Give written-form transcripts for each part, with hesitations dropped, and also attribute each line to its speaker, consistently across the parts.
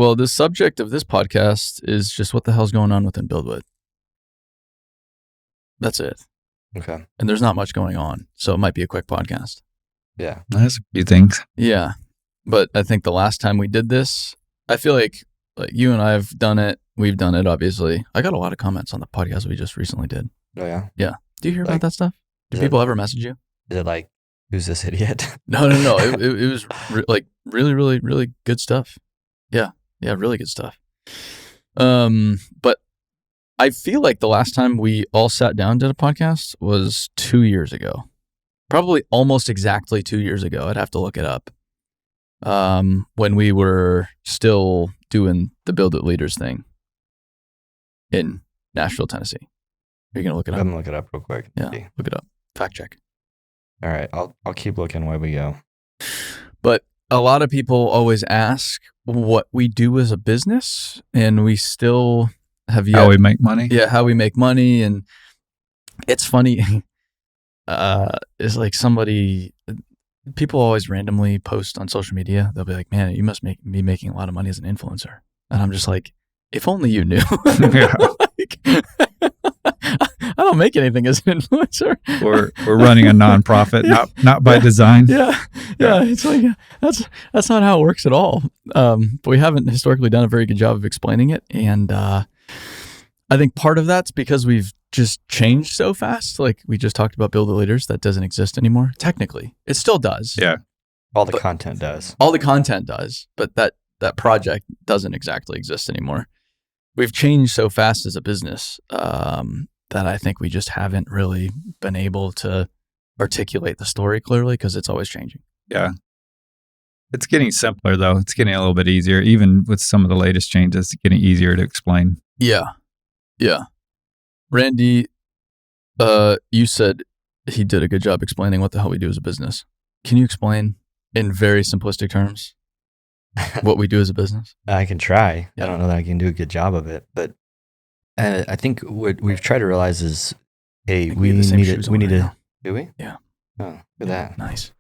Speaker 1: Well, the subject of this podcast is just what the hell's going on within BuildWitt. That's it.
Speaker 2: Okay.
Speaker 1: And there's not much going on, so it might be a quick podcast.
Speaker 2: Yeah.
Speaker 3: That's a few things.
Speaker 1: Yeah. But I think the last time we did this, I feel like you and I have done it. We've done it, obviously. I got a lot of comments on the podcast we just recently did.
Speaker 2: Oh, yeah?
Speaker 1: Yeah. Do you hear about that stuff? Do
Speaker 2: is
Speaker 1: people ever message you?
Speaker 2: Is it like, who's this idiot?
Speaker 1: No. It was really, really, really good stuff. Yeah, really good stuff. But I feel like the last time we all sat down and did a podcast was 2 years ago. Probably almost exactly 2 years ago. I'd have to look it up. When we were still doing the Build It Leaders thing in Nashville, Tennessee. Are you going to look it up?
Speaker 2: I'm going to look it up real quick.
Speaker 1: Yeah, look it up. Fact check.
Speaker 2: All right, I'll keep looking while we go.
Speaker 1: But a lot of people always ask what we do as a business, and we still have yet...
Speaker 3: How we make money?
Speaker 1: Yeah, how we make money. And it's funny. It's like people always randomly post on social media. They'll be like, man, you must be making a lot of money as an influencer. And I'm just like, if only you knew.
Speaker 3: Yeah.
Speaker 1: I don't make anything as an influencer.
Speaker 3: We're running a nonprofit, not by design.
Speaker 1: Yeah. It's like that's not how it works at all. But we haven't historically done a very good job of explaining it, and I think part of that's because we've just changed so fast. Like we just talked about Build the Leaders, that doesn't exist anymore. Technically, it still does.
Speaker 3: Yeah,
Speaker 2: all the content does.
Speaker 1: All the content does, but that project doesn't exactly exist anymore. We've changed so fast as a business that I think we just haven't really been able to articulate the story clearly because it's always changing.
Speaker 3: Yeah. It's getting simpler, though. It's getting a little bit easier. Even with some of the latest changes, it's getting easier to explain.
Speaker 1: Yeah. Randy, you said he did a good job explaining what the hell we do as a business. Can you explain in very simplistic terms what we do as a business?
Speaker 2: I can try.
Speaker 1: Yeah.
Speaker 2: I don't know that I can do a good job of it, but I think what we've tried to realize is, hey, we need to. Do we?
Speaker 1: Yeah.
Speaker 2: Oh, look at that.
Speaker 1: Nice.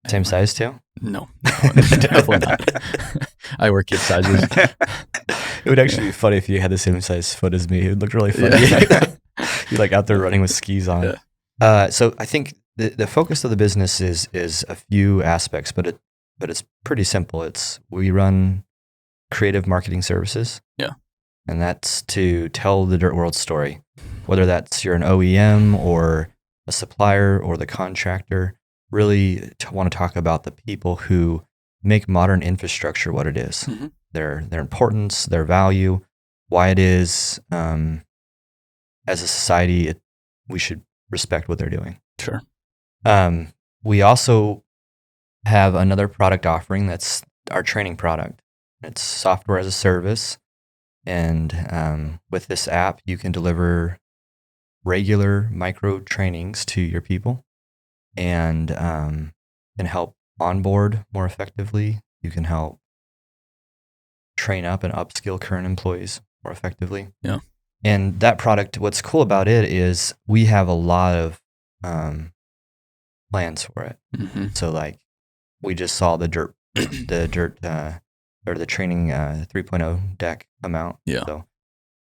Speaker 2: Same size too?
Speaker 1: No, definitely not. I wear kid sizes.
Speaker 2: It would actually be funny if you had the same size foot as me. It would look really funny.
Speaker 1: Yeah.
Speaker 2: You're like out there running with skis on.
Speaker 1: Yeah.
Speaker 2: So I think the focus of the business is a few aspects, but it's pretty simple. We run creative marketing services.
Speaker 1: Yeah.
Speaker 2: And that's to tell the dirt world story, whether that's you're an OEM or a supplier or the contractor. Really want to talk about the people who make modern infrastructure what it is,
Speaker 1: mm-hmm.
Speaker 2: their importance, their value, why it is. As a society, we should respect what they're doing.
Speaker 1: Sure.
Speaker 2: We also have another product offering that's our training product. It's software as a service. And with this app, you can deliver regular micro trainings to your people and can help onboard more effectively. You can help train up and upskill current employees more effectively.
Speaker 1: Yeah.
Speaker 2: And that product, what's cool about it is we have a lot of plans for it.
Speaker 1: Mm-hmm.
Speaker 2: So like we just saw the training 3.0 deck come out.
Speaker 1: Yeah.
Speaker 2: So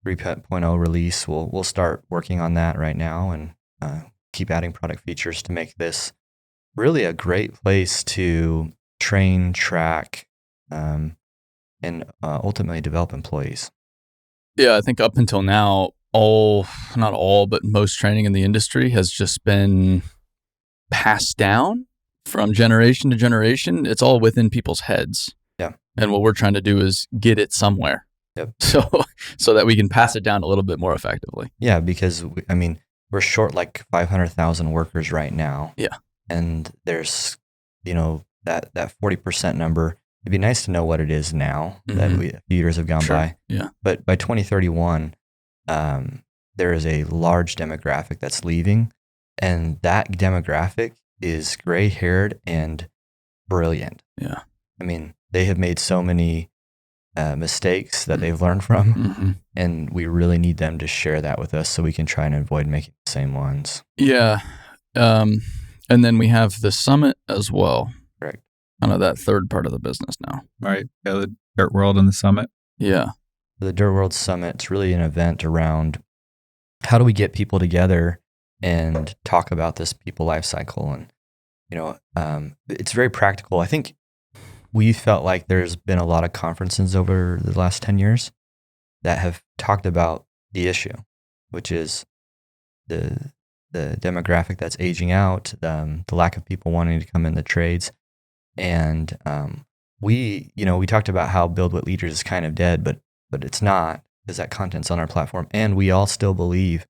Speaker 2: 3.0 release, we'll start working on that right now and keep adding product features to make this really a great place to train, track, and ultimately develop employees.
Speaker 1: Yeah, I think up until now, not all, but most training in the industry has just been passed down from generation to generation. It's all within people's heads.
Speaker 2: Yeah.
Speaker 1: And what we're trying to do is get it somewhere.
Speaker 2: Yep.
Speaker 1: So that we can pass it down a little bit more effectively.
Speaker 2: Yeah, because we're short like 500,000 workers right now.
Speaker 1: Yeah.
Speaker 2: And there's, that 40% number. It'd be nice to know what it is now that a few years have gone by.
Speaker 1: Yeah.
Speaker 2: But by 2031, there is a large demographic that's leaving, and that demographic is gray-haired and brilliant.
Speaker 1: Yeah.
Speaker 2: They have made so many mistakes that they've learned from, and we really need them to share that with us so we can try and avoid making the same ones.
Speaker 1: Yeah. And then we have the summit as well.
Speaker 2: Correct.
Speaker 1: kind of that third part of the business now.
Speaker 3: Right. Yeah, the Dirt World and the Summit.
Speaker 1: Yeah.
Speaker 2: The Dirt World Summit, it's really an event around how do we get people together and talk about this people life cycle. And, it's very practical. I think we felt like there's been a lot of conferences over the last 10 years that have talked about the issue, which is the demographic that's aging out, the lack of people wanting to come in the trades. And we talked about how Build What Leaders is kind of dead, but it's not, because that content's on our platform. And we all still believe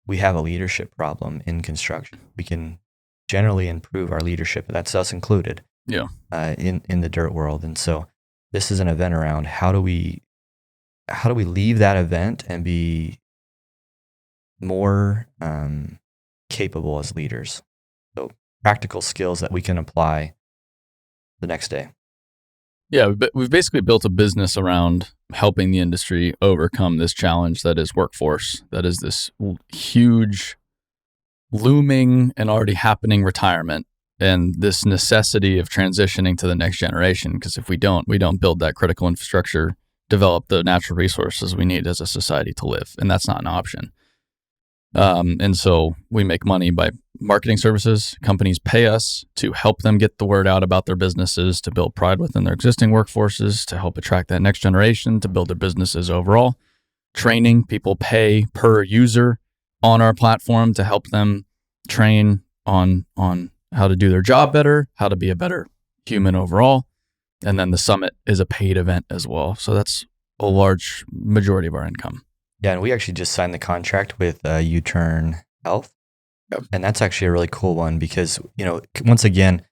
Speaker 2: we have a leadership problem in construction. We can generally improve our leadership, that's us included.
Speaker 1: Yeah.
Speaker 2: In the dirt world. And so this is an event around how do we leave that event and be more capable as leaders. So practical skills that we can apply the next day.
Speaker 1: Yeah, we've basically built a business around helping the industry overcome this challenge that is workforce, that is this huge, looming and already happening retirement, and this necessity of transitioning to the next generation. Because if we don't build that critical infrastructure, develop the natural resources we need as a society to live, and that's not an option. And so we make money by marketing services. Companies pay us to help them get the word out about their businesses, to build pride within their existing workforces, to help attract that next generation, to build their businesses overall. Training, people pay per user on our platform to help them train on how to do their job better, how to be a better human overall. And then the summit is a paid event as well. So that's a large majority of our income.
Speaker 2: Yeah, and we actually just signed the contract with U-Turn Health.
Speaker 3: Yep.
Speaker 2: And that's actually a really cool one because, once again,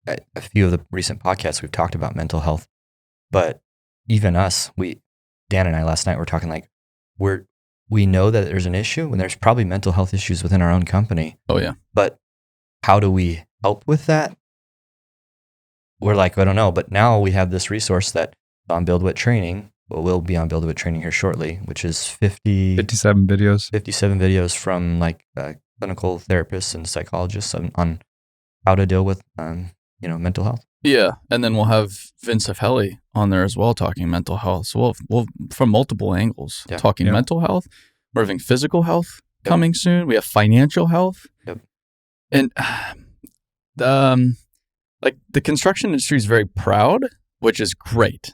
Speaker 2: a few of the recent podcasts we've talked about mental health, but even us, Dan and I last night were talking like we know that there's an issue and there's probably mental health issues within our own company.
Speaker 1: Oh yeah.
Speaker 2: But how do we help with that? We're like, I don't know. But now we have this resource that on BuildWitt training. Well, we'll be on BuildWitt training here shortly, which is
Speaker 3: 57 videos.
Speaker 2: 57 videos from clinical therapists and psychologists on how to deal with mental health.
Speaker 1: Yeah, and then we'll have Vince Affelli on there as well talking mental health. So we'll from multiple angles talking mental health. We're having physical health coming soon. We have financial health.
Speaker 2: Yep.
Speaker 1: And the construction industry is very proud, which is great.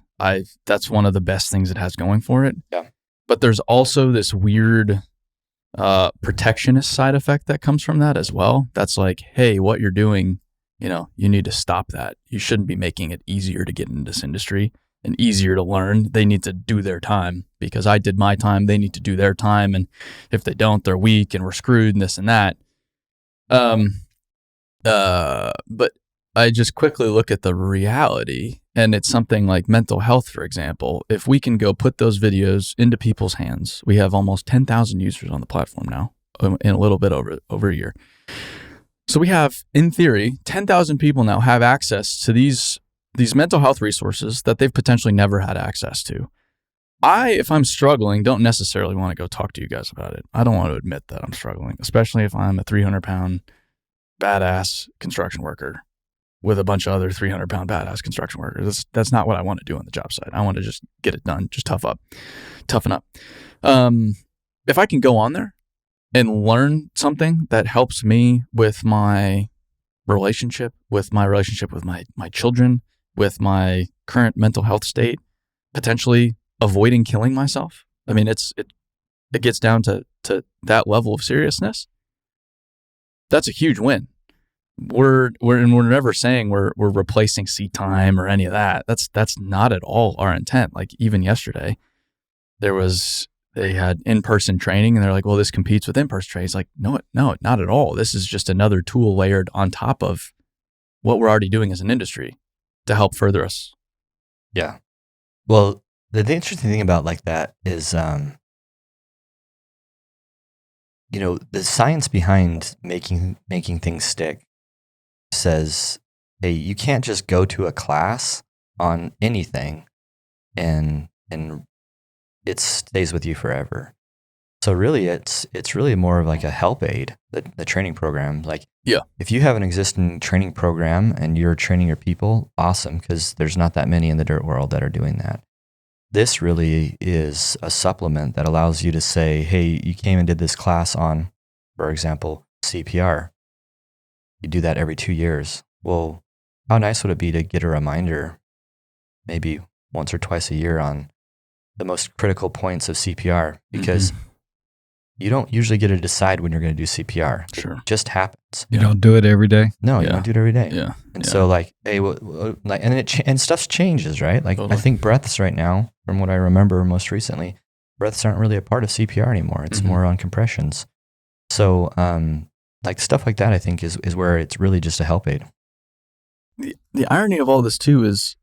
Speaker 1: That's one of the best things it has going for it.
Speaker 2: Yeah.
Speaker 1: But there's also this weird protectionist side effect that comes from that as well. That's like, hey, what you're doing, you need to stop that. You shouldn't be making it easier to get into this industry and easier to learn. They need to do their time because I did my time. They need to do their time. And if they don't, they're weak and we're screwed and this and that. But I just quickly look at the reality, and it's something like mental health, for example. If we can go put those videos into people's hands, we have almost 10,000 users on the platform now in a little bit over a year. So we have, in theory, 10,000 people now have access to these mental health resources that they've potentially never had access to. If I'm struggling, don't necessarily want to go talk to you guys about it. I don't want to admit that I'm struggling, especially if I'm a 300-pound badass construction worker with a bunch of other 300-pound badass construction workers. That's not what I want to do on the job site. I want to just get it done, just toughen up. If I can go on there and learn something that helps me with my relationship with my children, with my current mental health state, potentially avoiding killing myself. I mean, it gets down to that level of seriousness. That's a huge win. We're never saying we're replacing seat time or any of that. That's not at all our intent. Like even yesterday, they had in-person training and they're like, well, this competes with in-person training. It's like, no, not at all. This is just another tool layered on top of what we're already doing as an industry to help further us.
Speaker 2: Yeah. Well, the interesting thing about like that is, the science behind making things stick says, hey, you can't just go to a class on anything and it stays with you forever. So really, it's really more of like a help aid, the training program. Like,
Speaker 1: Yeah.
Speaker 2: if you have an existing training program and you're training your people, awesome, because there's not that many in the dirt world that are doing that. This really is a supplement that allows you to say, hey, you came and did this class on, for example, CPR. You do that every 2 years. Well, how nice would it be to get a reminder maybe once or twice a year on the most critical points of CPR? Because you don't usually get to decide when you're going to do CPR.
Speaker 1: Sure.
Speaker 2: It just happens.
Speaker 3: You don't do it every day.
Speaker 2: No, you don't do it every day.
Speaker 1: Yeah.
Speaker 2: And so like, hey, and stuff changes, right? Like
Speaker 1: Totally.
Speaker 2: I think breaths right now, from what I remember most recently, breaths aren't really a part of CPR anymore. It's more on compressions. So like stuff like that, I think is where it's really just a help aid.
Speaker 1: The irony of all this too is,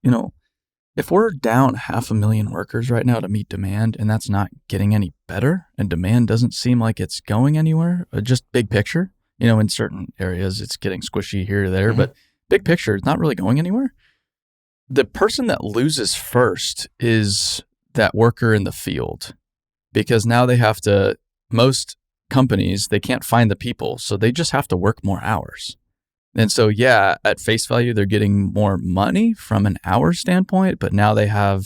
Speaker 1: if we're down 500,000 workers right now to meet demand, and that's not getting any better, and demand doesn't seem like it's going anywhere, just big picture, in certain areas it's getting squishy here or there, but big picture, it's not really going anywhere. The person that loses first is that worker in the field, because now they have to, most companies, they can't find the people, so they just have to work more hours. And so, yeah, at face value, they're getting more money from an hour standpoint, but now they have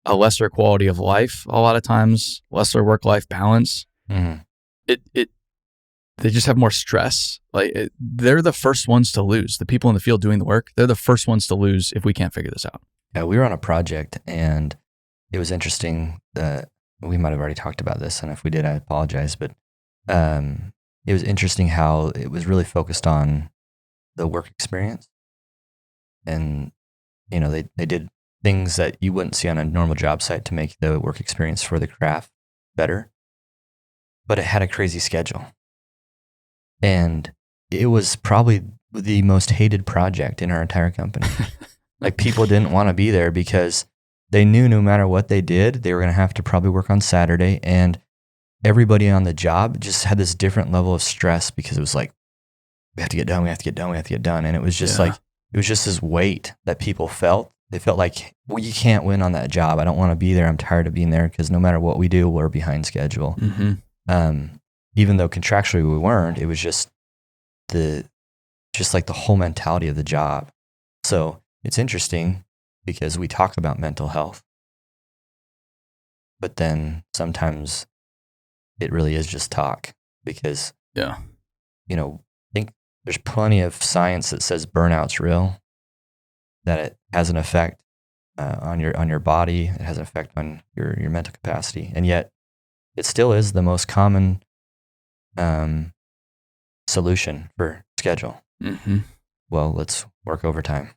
Speaker 1: a lesser quality of life. A lot of times, lesser work-life balance. They just have more stress. They're the first ones to lose. The people in the field doing the work, they're the first ones to lose if we can't figure this out.
Speaker 2: Yeah, we were on a project, and it was interesting that we might have already talked about this, and if we did, I apologize. But it was interesting how it was really focused on the work experience. And, they did things that you wouldn't see on a normal job site to make the work experience for the craft better. But it had a crazy schedule. And it was probably the most hated project in our entire company. Like, people didn't want to be there because they knew no matter what they did, they were going to have to probably work on Saturday. And everybody on the job just had this different level of stress because it was like, we have to get done, we have to get done, we have to get done. And it was just like, it was just this weight that people felt. They felt like, well, you can't win on that job. I don't want to be there. I'm tired of being there because no matter what we do, we're behind schedule. Even though contractually we weren't, it was just like the whole mentality of the job. So it's interesting because we talk about mental health, but then sometimes it really is just talk because, I think there's plenty of science that says burnout's real, that it has an effect on your body, it has an effect on your mental capacity, and yet it still is the most common solution for schedule. Well, let's work overtime.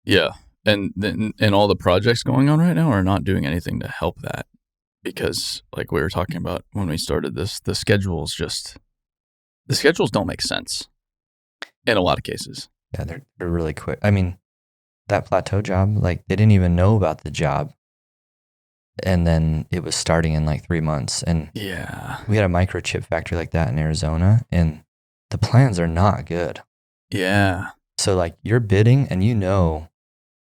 Speaker 1: Yeah, and all the projects going on right now are not doing anything to help that, because like we were talking about when we started this, the schedules don't make sense in a lot of cases.
Speaker 2: Yeah, they're really quick. I mean, that plateau job, like they didn't even know about the job. And then it was starting in like 3 months. And
Speaker 1: yeah,
Speaker 2: we had a microchip factory like that in Arizona, and the plans are not good.
Speaker 1: Yeah.
Speaker 2: So like you're bidding and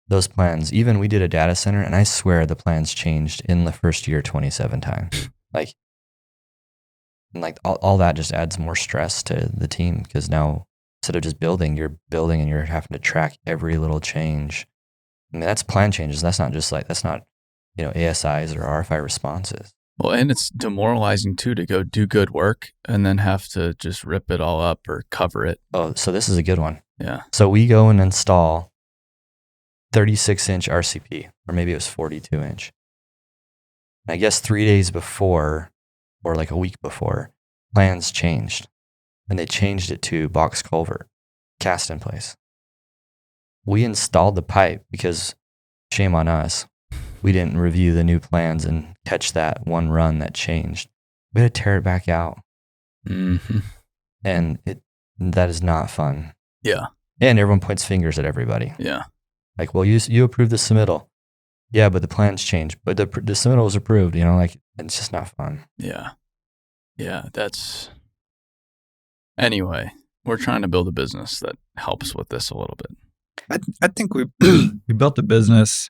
Speaker 2: those plans, even we did a data center and I swear the plans changed in the first year 27 times. Like all that just adds more stress to the team because now instead of just building, you're building and you're having to track every little change. I mean, that's plan changes. That's not ASIs or RFI responses.
Speaker 1: Well, and it's demoralizing too to go do good work and then have to just rip it all up or cover it.
Speaker 2: Oh, so this is a good one.
Speaker 1: Yeah.
Speaker 2: So we go and install 36-inch RCP, or maybe it was 42-inch. I guess 3 days before, or like a week before, plans changed. And they changed it to box culvert, cast in place. We installed the pipe because, shame on us, we didn't review the new plans and catch that one run that changed. We had to tear it back out.
Speaker 1: Mm-hmm.
Speaker 2: And that is not fun.
Speaker 1: Yeah.
Speaker 2: And everyone points fingers at everybody.
Speaker 1: Yeah.
Speaker 2: Like, well, you approved the submittal. Yeah, but the plans changed. But the submittal was approved, it's just not fun.
Speaker 1: Yeah. Yeah, Anyway, we're trying to build a business that helps with this a little bit.
Speaker 3: I think we built a business.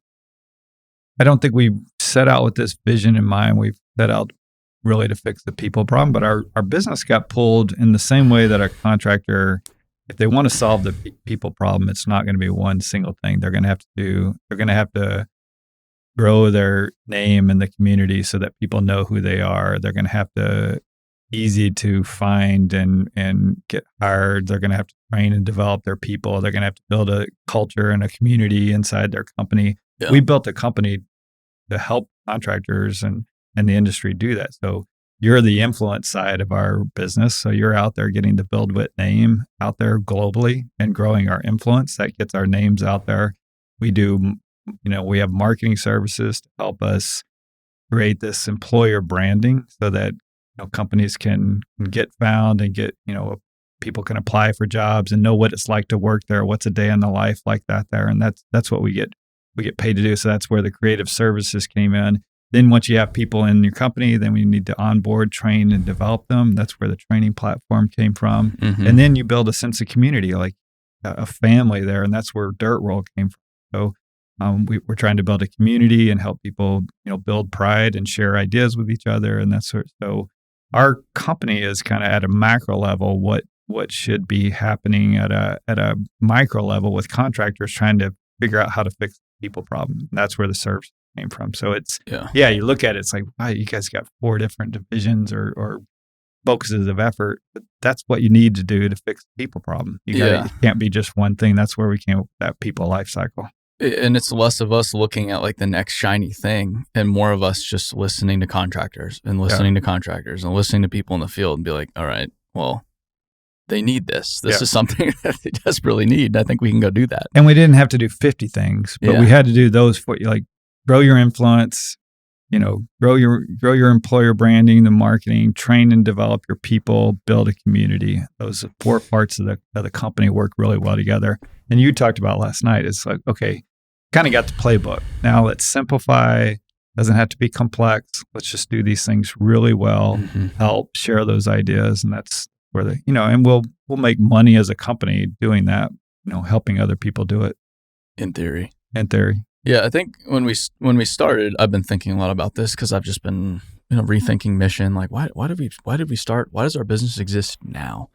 Speaker 3: I don't think we set out with this vision in mind. We've set out really to fix the people problem, but our business got pulled in the same way that a contractor, if they want to solve the people problem, it's not going to be one single thing. They're going to have to grow their name in the community so that people know who they are. They're going to have to easy to find and get hired. They're going to have to train and develop their people. They're going to have to build a culture and a community inside their company. Yeah. We built a company to help contractors and the industry do that. So you're the influence side of our business. So you're out there getting the BuildWitt name out there globally and growing our influence. That gets our names out there. We do, we have marketing services to help us create this employer branding so that companies can get found and get, people can apply for jobs and know what it's like to work there. What's a day in the life like that there? And that's what we get paid to do. So that's where the creative services came in. Then once you have people in your company, then we need to onboard, train, and develop them. That's where the training platform came from. Mm-hmm. And then you build a sense of community, like a family there. And that's where Dirt World came from. So we're trying to build a community and help people, build pride and share ideas with each other. And that's so our company is kind of at a macro level, what should be happening at a micro level with contractors trying to figure out how to fix the people problem. And that's where the service came from. So it's, you look at it, it's like, wow, you guys got 4 different divisions or focuses of effort, but that's what you need to do to fix the people problem. It can't be just one thing. That's where we came up with that people life cycle.
Speaker 1: And it's less of us looking at like the next shiny thing and more of us just listening to contractors and listening to contractors and listening to people in the field and be like, all right, well, they need this. This is something that they desperately need. I think we can go do that.
Speaker 3: And we didn't have to do 50 things, but we had to do those for you, like grow your influence, grow your employer branding, the marketing, train and develop your people, build a community. Those 4 parts of the company work really well together. And you talked about last night, it's like, okay, kind of got the playbook. Now let's simplify. Doesn't have to be complex. Let's just do these things really well, help share those ideas. And that's where and we'll make money as a company doing that, helping other people do it.
Speaker 1: In theory.
Speaker 3: Yeah.
Speaker 1: I think when we started, I've been thinking a lot about this because I've just been, rethinking mission. Like why did we start? Why does our business exist now?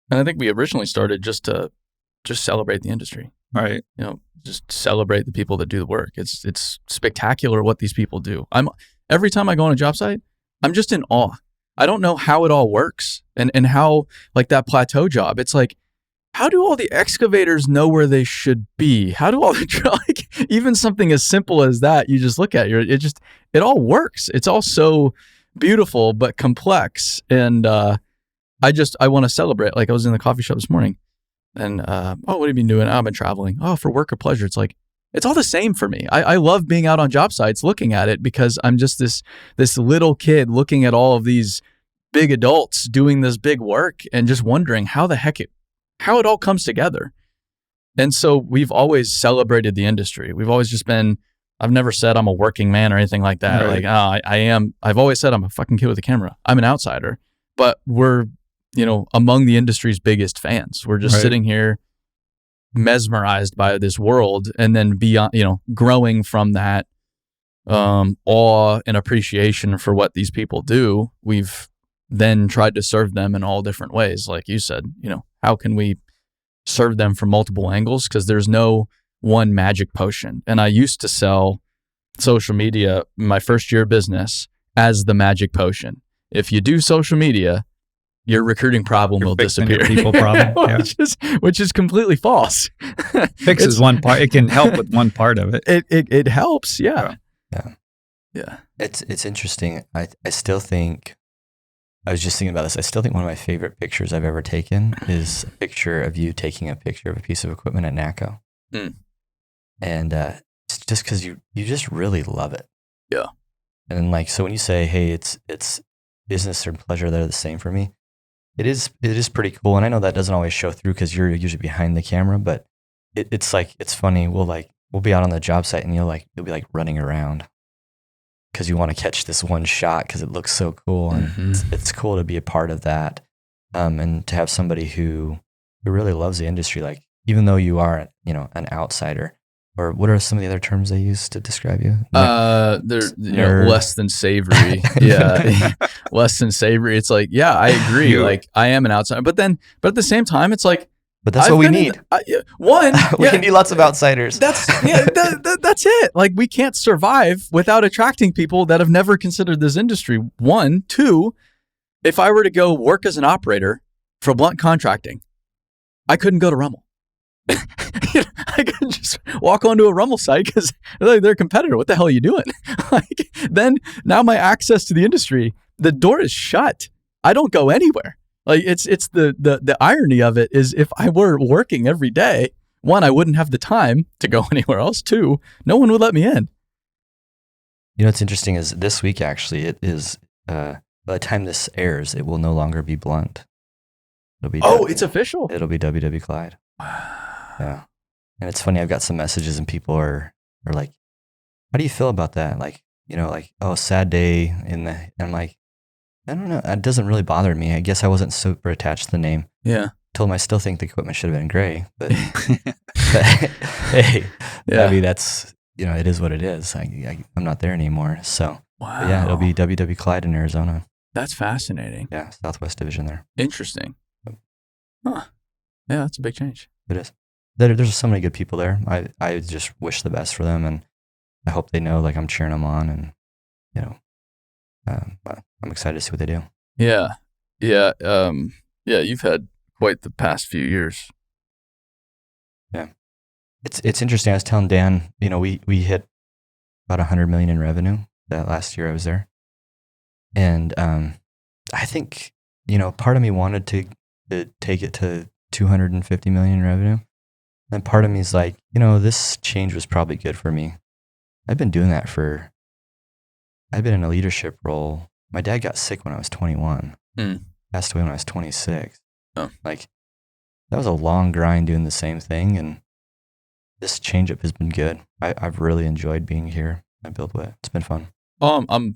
Speaker 1: And I think we originally started just to celebrate the industry.
Speaker 3: Right.
Speaker 1: Just celebrate the people that do the work. It's spectacular what these people do. Every time I go on a job site, I'm just in awe. I don't know how it all works and how, like that plateau job, it's like, how do all the excavators know where they should be? How do all the, even something as simple as that, you just look at it all works. It's all so beautiful, but complex. And I want to celebrate. Like I was in the coffee shop this morning and, what have you been doing? I've been traveling. Oh, for work or pleasure. It's like, it's all the same for me. I love being out on job sites looking at it because I'm just this little kid looking at all of these big adults doing this big work and just wondering how it all comes together. And so we've always celebrated the industry. We've always just been, I've never said I'm a working man or anything like that. Right. Like, I am. I've always said I'm a fucking kid with a camera. I'm an outsider, but we're, among the industry's biggest fans. We're just sitting here mesmerized by this world and then beyond, growing from that awe and appreciation for what these people do. We've then tried to serve them in all different ways. Like you said, how can we serve them from multiple angles? Because there's no one magic potion. And I used to sell social media in my first year of business as the magic potion. If you do social media, your recruiting problem will disappear.
Speaker 3: People problem,
Speaker 1: which is completely false.
Speaker 3: Fixes one part. It can help with one part of it.
Speaker 1: It helps. Yeah.
Speaker 2: It's interesting. I still think. I was just thinking about this. I still think one of my favorite pictures I've ever taken is a picture of you taking a picture of a piece of equipment at NACO. And it's just because you just really love it.
Speaker 1: Yeah.
Speaker 2: And so when you say, hey, it's business or pleasure, they're the same for me. It is pretty cool. And I know that doesn't always show through because you're usually behind the camera, but it's funny. We'll be out on the job site and you'll be running around because you want to catch this one shot because it looks so cool. And it's cool to be a part of that. And to have somebody who really loves the industry, even though you are, an outsider, Or what are some of the other terms they use to describe you?
Speaker 1: They're less than savory. Yeah, less than savory. It's like, yeah, I agree. Like I am an outsider, but at the same time, it's like,
Speaker 2: but that's what we need. We need lots of outsiders.
Speaker 1: That's it. Like we can't survive without attracting people that have never considered this industry. 1, 2. If I were to go work as an operator for Blount Contracting, I couldn't go to Rummel. I couldn't just walk onto a Rummel site because they're a competitor. What the hell are you doing? Then now my access to the industry, the door is shut. I don't go anywhere. Like it's the irony of it is if I were working every day, 1, I wouldn't have the time to go anywhere else. 2, no one would let me in.
Speaker 2: You know what's interesting is this week actually it is by the time this airs, it will no longer be Blount. It'll be
Speaker 1: it's official.
Speaker 2: It'll be WW Clyde. Yeah. And it's funny, I've got some messages and people are like, how do you feel about that? Like, oh, sad day and I'm like, I don't know. It doesn't really bother me. I guess I wasn't super attached to the name.
Speaker 1: Yeah.
Speaker 2: Told him I still think the equipment should have been gray, but hey, yeah. I mean, that's, it is what it is. I'm not there anymore. So yeah, it'll be WW Clyde in Arizona.
Speaker 1: That's fascinating.
Speaker 2: Yeah. Southwest Division there.
Speaker 1: Interesting. Huh. Yeah, that's a big change.
Speaker 2: It is. There's so many good people there. I just wish the best for them, and I hope they know like I'm cheering them on, and I'm excited to see what they do.
Speaker 1: Yeah, yeah, yeah. You've had quite the past few years.
Speaker 2: Yeah, it's interesting. I was telling Dan, we hit about $100 million in revenue that last year I was there, and I think part of me wanted to take it to 250 million in revenue. And part of me is like, this change was probably good for me. I've been doing that I've been in a leadership role. My dad got sick when I was 21. Passed away when I was 26.
Speaker 1: Oh.
Speaker 2: Like, that was a long grind doing the same thing. And this change up has been good. I've really enjoyed being here at BuildWitt. It's been fun.
Speaker 1: I'm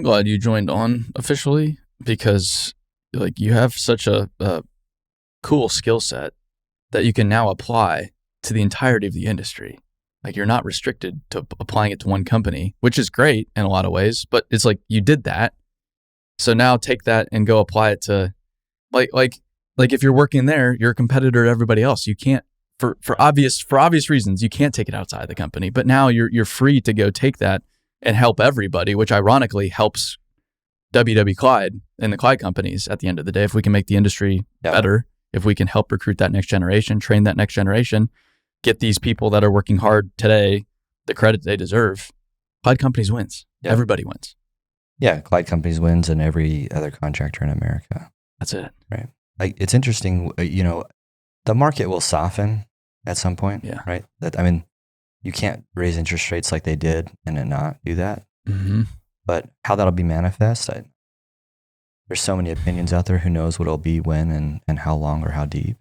Speaker 1: glad you joined on officially because like you have such a cool skill set that you can now apply to the entirety of the industry. Like you're not restricted to applying it to one company, which is great in a lot of ways, but it's like you did that. So now take that and go apply it to like if you're working there, you're a competitor to everybody else. You can't for obvious reasons, you can't take it outside the company, but now you're free to go take that and help everybody, which ironically helps WW Clyde and the Clyde companies at the end of the day. If we can make the industry better, if we can help recruit that next generation, train that next generation, get these people that are working hard today the credit they deserve, Clyde Companies wins. Yeah. Everybody wins.
Speaker 2: Yeah, Clyde Companies wins and every other contractor in America.
Speaker 1: That's it.
Speaker 2: Right. Like it's interesting, the market will soften at some point, right? You can't raise interest rates like they did and then not do that.
Speaker 1: Mm-hmm.
Speaker 2: But how that'll be manifest, there's so many opinions out there. Who knows what it'll be when and how long or how deep.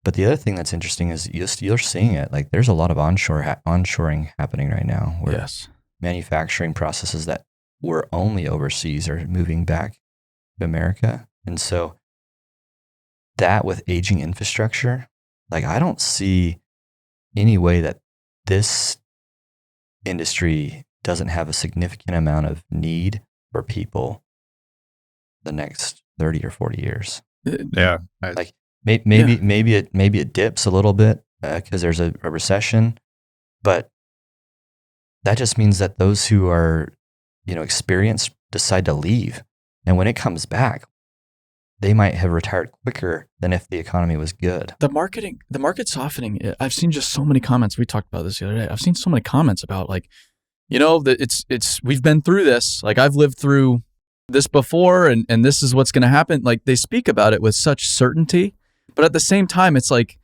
Speaker 2: But the other thing that's interesting is you're seeing it. Like there's a lot of onshoring happening right now where manufacturing processes that were only overseas are moving back to America. And so that with aging infrastructure, like I don't see any way that this industry doesn't have a significant amount of need for people the next 30 or 40 years.
Speaker 3: Yeah.
Speaker 2: Like maybe it dips a little bit because there's a recession, but that just means that those who are, experienced decide to leave. And when it comes back, they might have retired quicker than if the economy was good.
Speaker 1: The market softening. I've seen just so many comments. We talked about this the other day. I've seen so many comments about like, that we've been through this. Like I've lived through this before and this is what's going to happen. Like they speak about it with such certainty, but at the same time, it's like,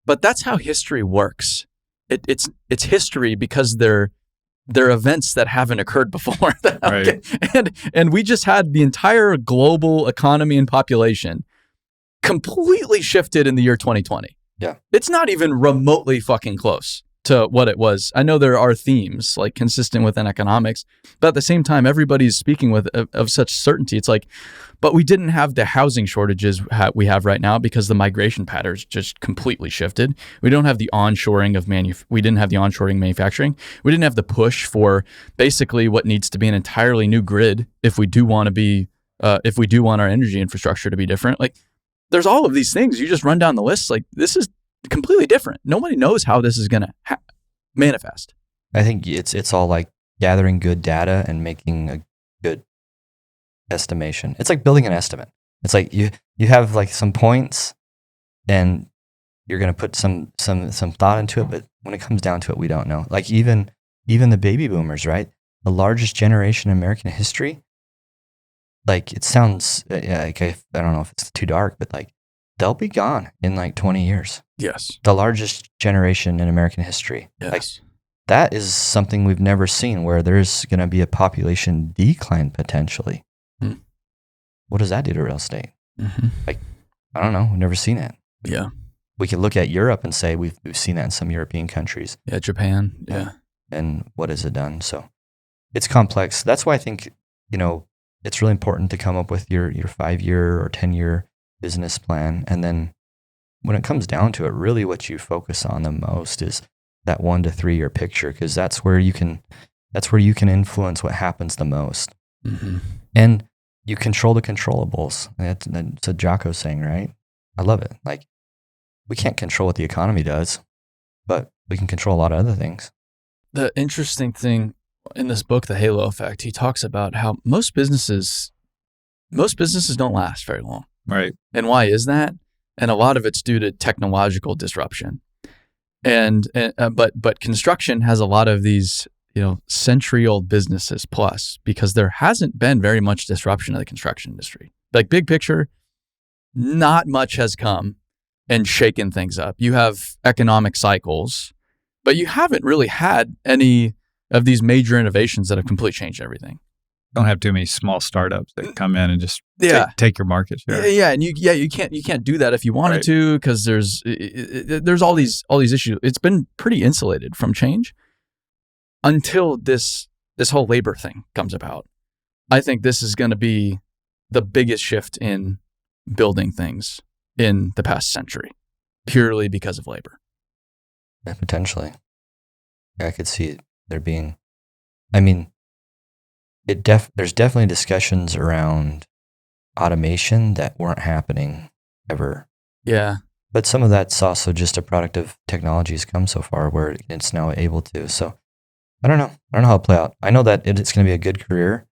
Speaker 1: but that's how history works. It's history because they're events that haven't occurred before.
Speaker 3: Right.
Speaker 1: And we just had the entire global economy and population completely shifted in the year 2020.
Speaker 2: Yeah.
Speaker 1: It's not even remotely fucking close. to what it was. I know there are themes like consistent within economics, but at the same time, everybody's speaking of such certainty. It's like, but we didn't have the housing shortages we have right now because the migration patterns just completely shifted. We don't have the onshoring of we didn't have the onshoring manufacturing. We didn't have the push for basically what needs to be an entirely new grid if we do want to be, if we do want our energy infrastructure to be different. Like, there's all of these things. You just run down the list. Like, this is completely different. Nobody knows how this is going to manifest.
Speaker 2: I think it's all like gathering good data and making a good estimation. It's like building an estimate. It's like you have like some points and you're going to put some thought into it, but when it comes down to it, we don't know. Like even the baby boomers, right? The largest generation in American history. Like, it sounds like, I don't know if it's too dark, but like, they'll be gone in like 20 years.
Speaker 1: Yes.
Speaker 2: The largest generation in American history.
Speaker 1: Yes.
Speaker 2: Like, that is something we've never seen, where there's going to be a population decline potentially. What does that do to real estate?
Speaker 1: Mm-hmm.
Speaker 2: Like, I don't know. We've never seen it.
Speaker 1: Yeah.
Speaker 2: We can look at Europe and say we've seen that in some European countries.
Speaker 1: Yeah, Japan. Yeah.
Speaker 2: And what has it done? So it's complex. That's why I think, it's really important to come up with your 5-year or 10-year business plan. And then when it comes down to it, really what you focus on the most is that 1 to 3 year picture, because that's where you can influence what happens the most.
Speaker 1: Mm-hmm.
Speaker 2: And you control the controllables. That's a Jocko saying, right? I love it. Like, we can't control what the economy does, but we can control a lot of other things.
Speaker 1: The interesting thing in this book, The Halo Effect, he talks about how most businesses don't last very long.
Speaker 3: Right.
Speaker 1: And why is that? And a lot of it's due to technological disruption. But construction has a lot of these, century-old businesses plus, because there hasn't been very much disruption of the construction industry. Like, big picture, not much has come and shaken things up. You have economic cycles, but you haven't really had any of these major innovations that have completely changed everything.
Speaker 3: Don't have too many small startups that come in and just take your market share.
Speaker 1: Yeah, and you can't do that if you wanted to, because there's all these issues. It's been pretty insulated from change until this whole labor thing comes about. I think this is going to be the biggest shift in building things in the past century, purely because of labor.
Speaker 2: Yeah, potentially. I could see there being, there's definitely discussions around automation that weren't happening ever.
Speaker 1: Yeah.
Speaker 2: But some of that's also just a product of technology's come so far where it's now able to. So I don't know how it'll play out. I know that it's going to be a good career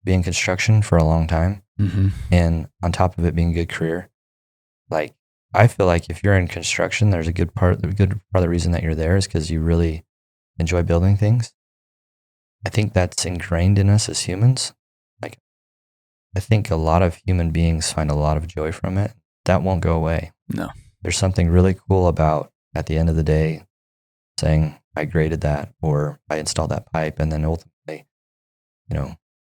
Speaker 2: being construction for a long time.
Speaker 1: Mm-hmm.
Speaker 2: And on top of it being a good career, like, I feel like if you're in construction, there's a good part of the reason that you're there is because you really enjoy building things. I think that's ingrained in us as humans. Like, I think a lot of human beings find a lot of joy from it. That won't go away.
Speaker 1: No.
Speaker 2: There's something really cool about, at the end of the day, saying, I graded that, or I installed that pipe, and then ultimately,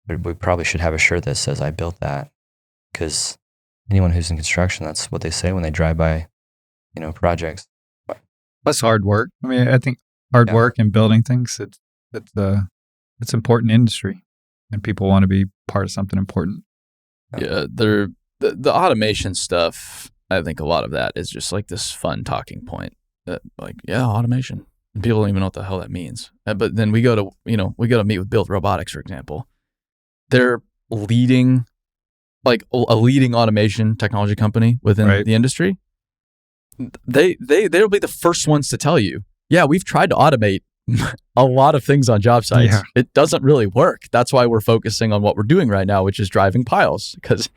Speaker 2: we probably should have a shirt that says, I built that. Because anyone who's in construction, that's what they say when they drive by, projects.
Speaker 3: Plus hard work. I think hard work and building things, it's important industry, and people want to be part of something important.
Speaker 1: Yeah, the automation stuff, I think a lot of that is just like this fun talking point that, like, yeah, automation. And people don't even know what the hell that means. But then we go to meet with Build Robotics, for example. They're leading, like a leading automation technology company within the industry. They'll be the first ones to tell you, yeah, we've tried to automate a lot of things on job sites. Yeah. It doesn't really work. That's why we're focusing on what we're doing right now, which is driving piles, because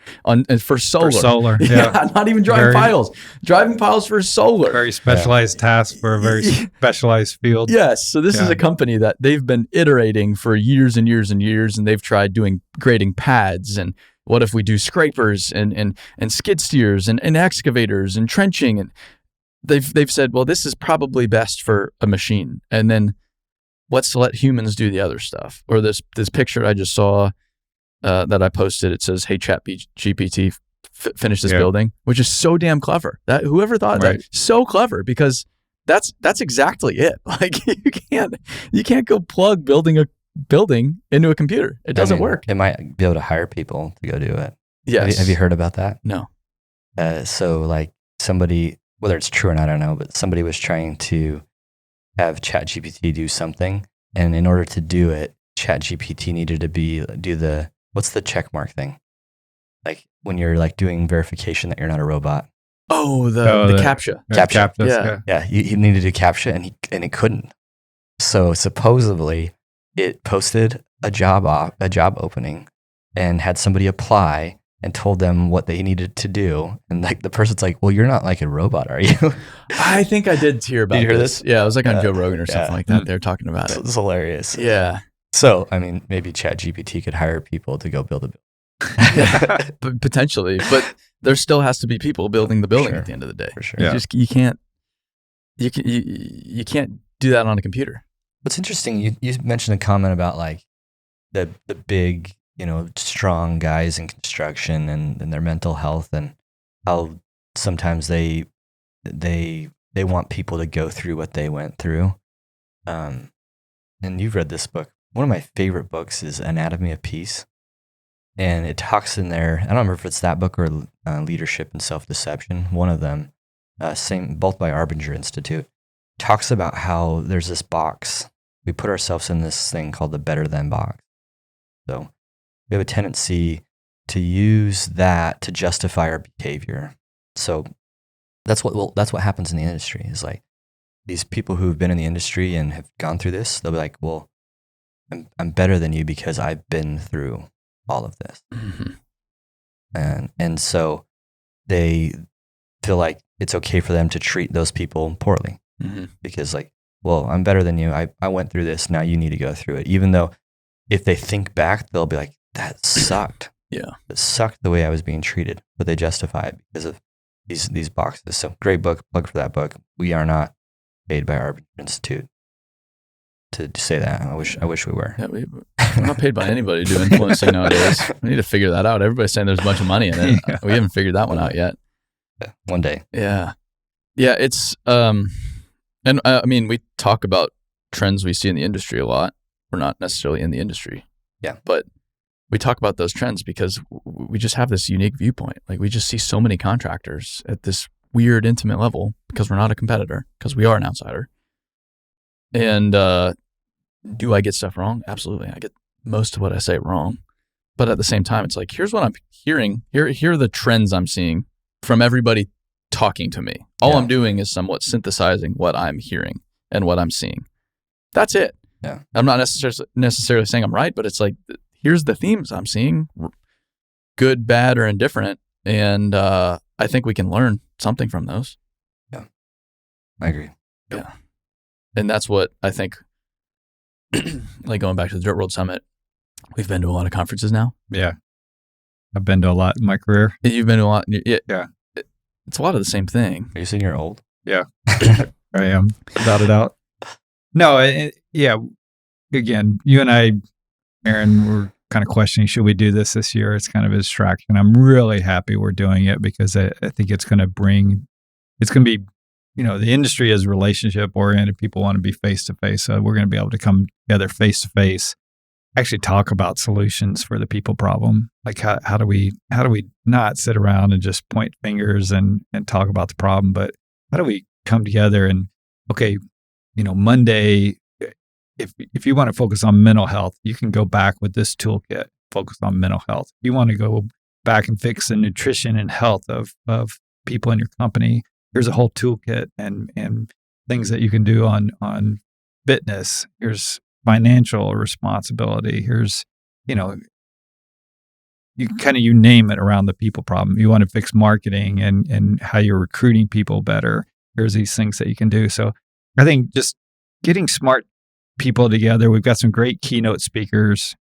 Speaker 1: for solar. Yeah, not even driving piles. Driving piles for solar.
Speaker 3: Very specialized task for a very specialized field.
Speaker 1: Yes. So this is a company that they've been iterating for years and years and years, and they've tried grading pads, and what if we do scrapers and skid steers and excavators and trenching, and they've said, well, this is probably best for a machine, and then let's let humans do the other stuff. Or this picture I just saw that I posted, it says, hey, ChatGPT, finish this building, which is so damn clever. That whoever thought that, so clever, because That's exactly it. Like you can't go plug building a building into a computer. It doesn't work.
Speaker 2: It might be able to hire people to go do it.
Speaker 1: Yes.
Speaker 2: Have you heard about that?
Speaker 1: No.
Speaker 2: So like somebody, whether it's true or not, I don't know, but somebody was trying to have ChatGPT do something, and in order to do it, ChatGPT needed to do the, what's the check mark thing? Like when you're like doing verification that you're not a robot.
Speaker 1: Oh, the CAPTCHA.
Speaker 2: CAPTCHA. Yeah. He needed to CAPTCHA and it couldn't. So supposedly it posted a job opening and had somebody apply and told them what they needed to do. And like the person's like, well, you're not like a robot, are you?
Speaker 1: I think I did hear about
Speaker 2: this.
Speaker 1: Yeah, it was like on Joe Rogan or something like that. They're talking about it.
Speaker 2: It's hilarious.
Speaker 1: Yeah.
Speaker 2: So, I mean, maybe ChatGPT could hire people to go build a building.
Speaker 1: Potentially, but there still has to be people building the building at the end of the day.
Speaker 2: For sure.
Speaker 3: Yeah.
Speaker 1: You can't do that on a computer.
Speaker 2: What's interesting, you mentioned a comment about like the big, strong guys in construction and their mental health, and how sometimes they want people to go through what they went through. And you've read this book. One of my favorite books is Anatomy of Peace. And it talks in there, I don't remember if it's that book or Leadership and Self-Deception, one of them, both by Arbinger Institute, talks about how there's this box. We put ourselves in this thing called the better than box. So we have a tendency to use that to justify our behavior. So that's what happens in the industry, is like these people who've been in the industry and have gone through this, they'll be like, well, I'm better than you because I've been through all of this.
Speaker 1: Mm-hmm.
Speaker 2: And so they feel like it's okay for them to treat those people poorly, because like, well, I'm better than you. I went through this. Now you need to go through it. Even though if they think back, they'll be like, that sucked.
Speaker 1: Yeah.
Speaker 2: It sucked the way I was being treated, but they justify it because of these boxes. So great book, plug for that book. We are not paid by Arbinger Institute to say that. I wish we were.
Speaker 1: Yeah, we're not paid by anybody to do influencing nowadays. We need to figure that out. Everybody's saying there's a bunch of money in it.
Speaker 3: Yeah.
Speaker 1: We haven't figured that one out yet.
Speaker 2: Yeah, one day.
Speaker 1: Yeah. Yeah, it's and I mean, we talk about trends we see in the industry a lot. We're not necessarily in the industry.
Speaker 2: Yeah.
Speaker 1: But we talk about those trends because we just have this unique viewpoint. Like we just see so many contractors at this weird intimate level because we're not a competitor, because we are an outsider. And do I get stuff wrong? Absolutely. I get most of what I say wrong. But at the same time, it's like, here's what I'm hearing. Here are the trends I'm seeing from everybody talking to me. All I'm doing is somewhat synthesizing what I'm hearing and what I'm seeing. That's it.
Speaker 2: Yeah.
Speaker 1: I'm not necessarily saying I'm right, but it's like, here's the themes I'm seeing, good, bad, or indifferent. And I think we can learn something from those.
Speaker 2: Yeah, I agree.
Speaker 1: Yeah. And that's what I think, like going back to the Dirt World Summit, we've been to a lot of conferences now.
Speaker 3: Yeah. I've been to a lot in my career.
Speaker 1: You've been to a lot.
Speaker 3: Yeah.
Speaker 1: It's a lot of the same thing.
Speaker 2: Are you saying you're old?
Speaker 3: Yeah. I am, without a doubt. No, yeah. Again, you and I, Aaron, were kind of questioning, should we do this year? It's kind of a distraction. I'm really happy we're doing it because I think it's going to be, the industry is relationship oriented. People want to be face to face. So we're going to be able to come together face to face, actually talk about solutions for the people problem. Like how do we not sit around and just point fingers and talk about the problem, but how do we come together and, okay, Monday, if you want to focus on mental health, you can go back with this toolkit, focus on mental health. If you want to go back and fix the nutrition and health of people in your company, here's a whole toolkit and things that you can do on fitness. Here's financial responsibility. Here's, you name it around the people problem. You want to fix marketing and how you're recruiting people better. Here's these things that you can do. So I think just getting smart people together. We've got some great keynote speakers,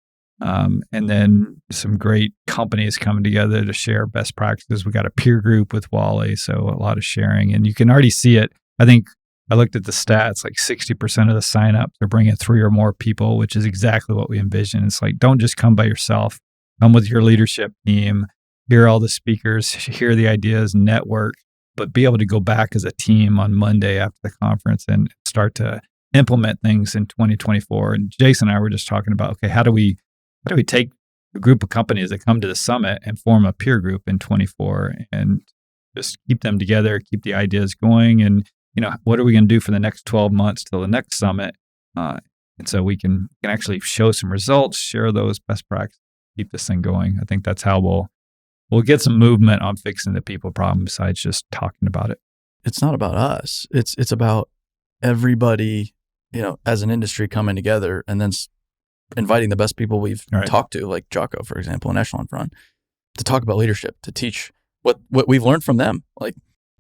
Speaker 3: and then some great companies coming together to share best practices. We got a peer group with Wally, so a lot of sharing, and you can already see it. I think I looked at the stats, like 60% of the signups are bringing 3 or more people, which is exactly what we envision. It's like, don't just come by yourself. Come with your leadership team, hear all the speakers, hear the ideas, network, but be able to go back as a team on Monday after the conference and start to implement things in 2024. And Jason and I were just talking about, okay, how do we take a group of companies that come to the summit and form a peer group in 24 and just keep them together, keep the ideas going, and what are we going to do for the next 12 months till the next summit? And so we can actually show some results, share those best practices, keep this thing going. I think that's how we'll get some movement on fixing the people problem besides just talking about it.
Speaker 1: It's not about us. It's about everybody, as an industry coming together and then inviting the best people we've talked to, like Jocko, for example, in Echelon Front, to talk about leadership, to teach what we've learned from them. Like,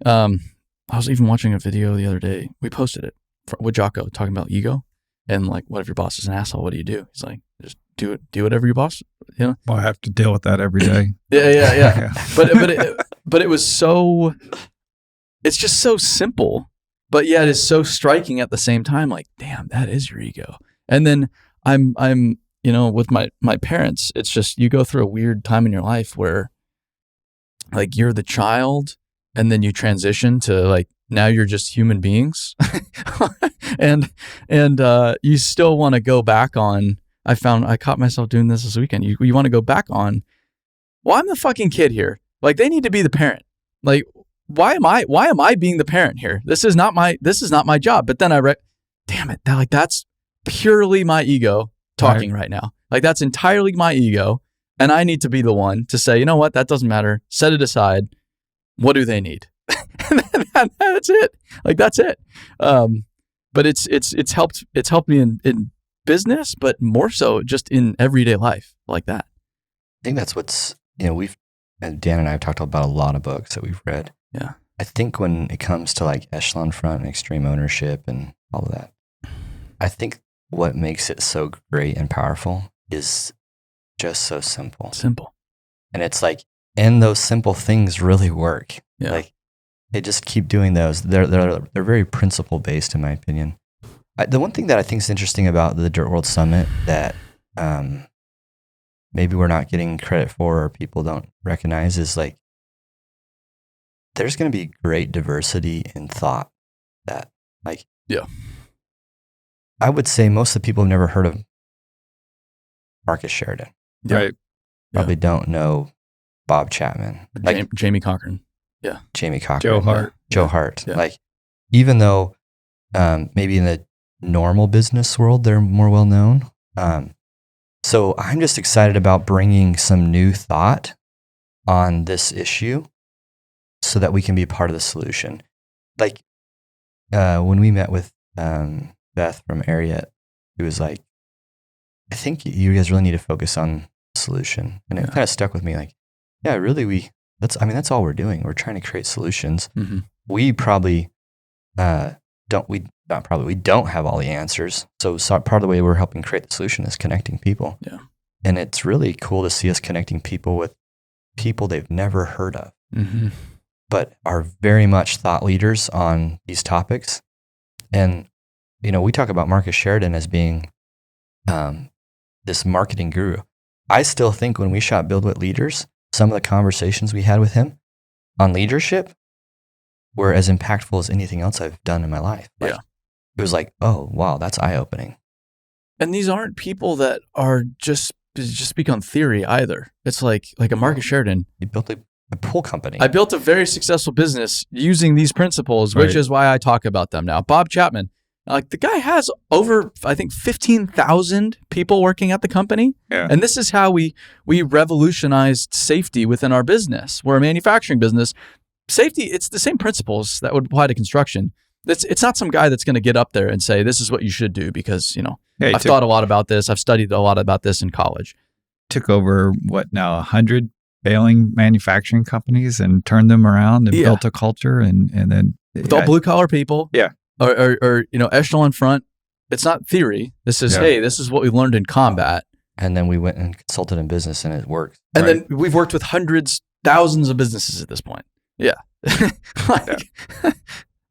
Speaker 1: I was even watching a video the other day. We posted it with Jocko talking about ego and like, what if your boss is an asshole? What do you do? He's like, just do whatever your boss,
Speaker 3: Well, I have to deal with that every day.
Speaker 1: Yeah. But it was so, it's just so simple, but yet it's so striking at the same time. Like, damn, that is your ego. And then I'm with my parents, it's just, you go through a weird time in your life where like you're the child and then you transition to like, now you're just human beings. and you still want to go back on, I caught myself doing this weekend. You want to go back on, well, I'm the fucking kid here. Like, they need to be the parent. Like, why am I being the parent here? This is not my job. But then damn it. That's purely my ego talking right now. Like, that's entirely my ego. And I need to be the one to say, you know what? That doesn't matter. Set it aside. What do they need? And that's it. Like, that's it. But it's helped me in business, but more so just in everyday life like that.
Speaker 2: I think that's what's, Dan and I have talked about a lot of books that we've read.
Speaker 1: Yeah.
Speaker 2: I think when it comes to like Echelon Front and extreme ownership and all of that, I think what makes it so great and powerful is just so simple. And it's like, and those simple things really work.
Speaker 1: Yeah.
Speaker 2: Like, they just keep doing those. They're very principle based, in my opinion. The one thing that I think is interesting about the Dirt World Summit that maybe we're not getting credit for or people don't recognize is like, there's going to be great diversity in thought. That like,
Speaker 1: yeah,
Speaker 2: I would say most of the people have never heard of Marcus Sheridan.
Speaker 3: Right.
Speaker 2: Probably don't know Bob Chapman. Like
Speaker 1: Jamie Cochran. Yeah.
Speaker 2: Jamie Cochran.
Speaker 3: Joe Hart.
Speaker 2: Joe Hart.
Speaker 1: Yeah.
Speaker 2: Like, even though maybe in the normal business world, they're more well known. So I'm just excited about bringing some new thought on this issue so that we can be a part of the solution. Like, when we met with Beth from Ariat, it was like, I think you guys really need to focus on the solution. And it kind of stuck with me. Like, yeah, really, that's all we're doing. We're trying to create solutions.
Speaker 1: Mm-hmm.
Speaker 2: We probably we don't have all the answers. So part of the way we're helping create the solution is connecting people.
Speaker 1: Yeah.
Speaker 2: And it's really cool to see us connecting people with people they've never heard of,
Speaker 1: mm-hmm.
Speaker 2: but are very much thought leaders on these topics. And, we talk about Marcus Sheridan as being this marketing guru. I still think when we shot BuildWitt's Leaders, some of the conversations we had with him on leadership were as impactful as anything else I've done in my life. Like, it was like, oh, wow, that's eye-opening.
Speaker 1: And these aren't people that are just speak on theory either. It's like a Marcus Sheridan.
Speaker 2: He built a pool company.
Speaker 1: I built a very successful business using these principles, which is why I talk about them now. Bob Chapman, like, the guy has over, I think, 15,000 people working at the company.
Speaker 3: Yeah.
Speaker 1: And this is how we revolutionized safety within our business. We're a manufacturing business. Safety, it's the same principles that would apply to construction. It's not some guy that's going to get up there and say, this is what you should do because, I've thought a lot about this. I've studied a lot about this in college.
Speaker 3: Took over, 100 failing manufacturing companies and turned them around and built a culture and then.
Speaker 1: With all blue collar people.
Speaker 3: Yeah.
Speaker 1: Or Echelon Front. It's not theory. This is, hey, this is what we learned in combat.
Speaker 2: And then we went and consulted in business and it worked.
Speaker 1: And then we've worked with hundreds, thousands of businesses at this point. Yeah.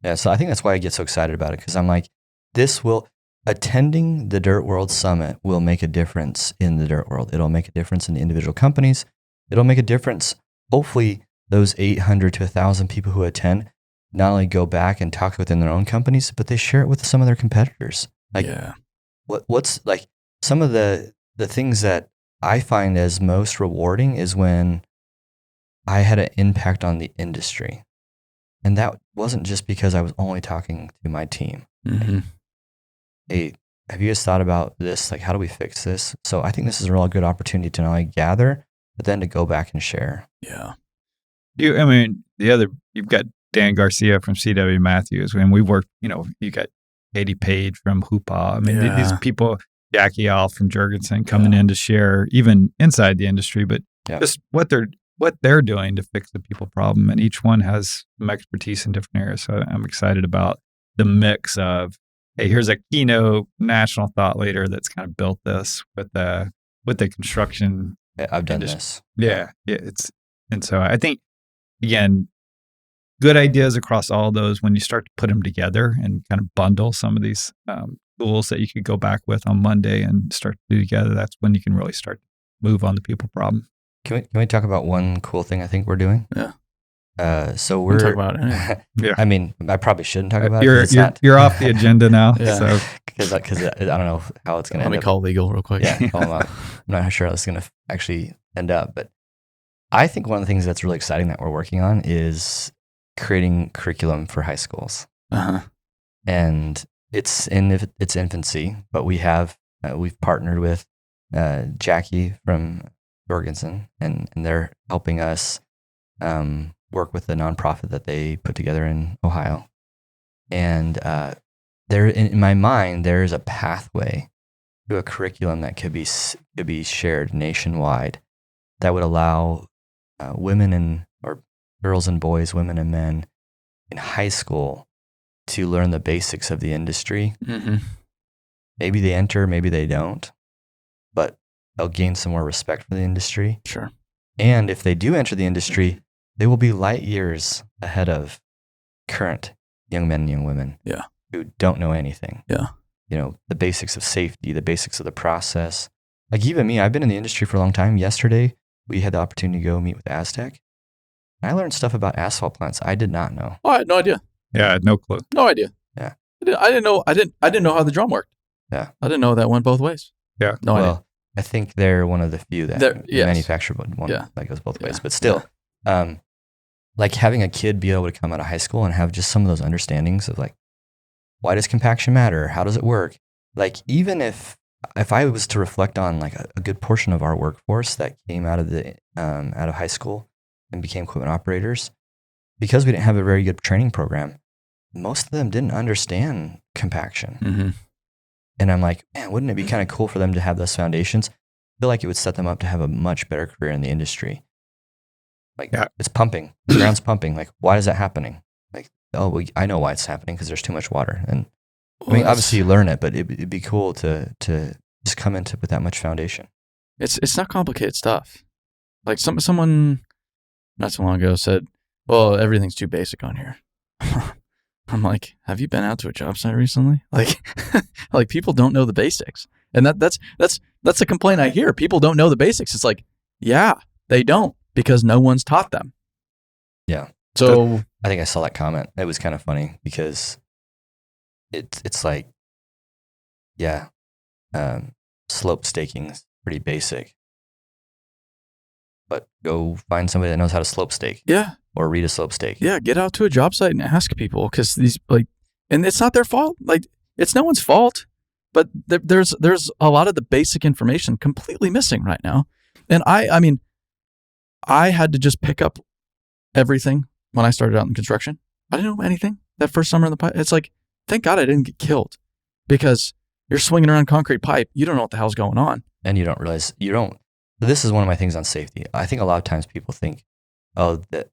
Speaker 2: Yeah. So I think that's why I get so excited about it. Cause I'm like, attending the Dirt World Summit will make a difference in the dirt world. It'll make a difference in the individual companies. It'll make a difference. Hopefully those 800 to 1,000 people who attend not only go back and talk within their own companies, but they share it with some of their competitors. Like, what's like some of the things that I find as most rewarding is when I had an impact on the industry. And that wasn't just because I was only talking to my team.
Speaker 1: Mm-hmm.
Speaker 2: Hey, have you guys thought about this? Like, how do we fix this? So I think this is a real good opportunity to not only gather, but then to go back and share.
Speaker 1: Yeah.
Speaker 3: You've got Dan Garcia from CW Matthews, and we worked, you got Katie Page from Hoopaw. I mean, these people, Jackie All from Jurgensen coming in to share even inside the industry, but just what they're doing to fix the people problem. And each one has some expertise in different areas. So I'm excited about the mix of, hey, here's a keynote national thought leader that's kind of built this with the construction.
Speaker 2: I've done
Speaker 3: industry.
Speaker 2: this.
Speaker 3: Yeah. And so I think, again, good ideas across all those, when you start to put them together and kind of bundle some of these tools that you could go back with on Monday and start to do together, that's when you can really start to move on the people problem.
Speaker 2: Can we talk about one cool thing I think we're doing?
Speaker 1: Yeah.
Speaker 2: So we're
Speaker 1: talk about it.
Speaker 2: I mean, I probably shouldn't talk about it.
Speaker 3: You're off the agenda now.
Speaker 1: Yeah.
Speaker 3: So
Speaker 2: because I don't know how it's going to end
Speaker 1: Let me
Speaker 2: up.
Speaker 1: call legal real quick.
Speaker 2: Yeah, I'm not sure how it's going to actually end up. But I think one of the things that's really exciting that we're working on is creating curriculum for high schools.
Speaker 1: Uh-huh.
Speaker 2: And it's in its infancy, but we've partnered with Jackie from Jorgensen, and they're helping us work with the nonprofit that they put together in Ohio. And there, in my mind, there is a pathway to a curriculum that could be shared nationwide that would allow women or girls and boys, women and men in high school to learn the basics of the industry.
Speaker 1: Mm-hmm.
Speaker 2: Maybe they enter, maybe they don't, but they'll gain some more respect for the industry.
Speaker 1: Sure.
Speaker 2: And if they do enter the industry, they will be light years ahead of current young men and young women who don't know anything.
Speaker 1: Yeah.
Speaker 2: The basics of safety, the basics of the process. Like even me, I've been in the industry for a long time. Yesterday, we had the opportunity to go meet with Aztec. I learned stuff about asphalt plants I did not know.
Speaker 1: Oh, I had no idea.
Speaker 3: Yeah, I had no clue.
Speaker 1: No idea.
Speaker 2: Yeah.
Speaker 1: I didn't know how the drum worked.
Speaker 2: Yeah.
Speaker 1: I didn't know that went both ways.
Speaker 3: Yeah.
Speaker 1: No idea.
Speaker 2: I think they're one of the few that manufacture one that goes both ways. But still, like having a kid be able to come out of high school and have just some of those understandings of like, why does compaction matter? How does it work? Like even if I was to reflect on like a good portion of our workforce that came out of high school and became equipment operators, because we didn't have a very good training program, most of them didn't understand compaction.
Speaker 1: Mm-hmm.
Speaker 2: And I'm like, man, wouldn't it be kind of cool for them to have those foundations? I feel like it would set them up to have a much better career in the industry. Like it's pumping, the ground's pumping. Like, why is that happening? Like, I know why it's happening because there's too much water. And I mean, obviously you learn it, but it'd be cool to just come into with that much foundation.
Speaker 1: It's not complicated stuff. Like someone not so long ago said, well, everything's too basic on here. I'm like, have you been out to a job site recently? Like people don't know the basics. And that's a complaint I hear. People don't know the basics. It's like, yeah, they don't because no one's taught them.
Speaker 2: Yeah.
Speaker 1: So
Speaker 2: I think I saw that comment. It was kind of funny because it's like, slope staking is pretty basic, but go find somebody that knows how to slope stake.
Speaker 1: Yeah.
Speaker 2: Or read a slope stake.
Speaker 1: Yeah. Get out to a job site and ask people because and it's not their fault. Like it's no one's fault, but there's a lot of the basic information completely missing right now. And I mean, I had to just pick up everything when I started out in construction. I didn't know anything that first summer in the pipe. It's like, thank God I didn't get killed because you're swinging around concrete pipe. You don't know what the hell's going on.
Speaker 2: And you don't realize this is one of my things on safety. I think a lot of times people think, that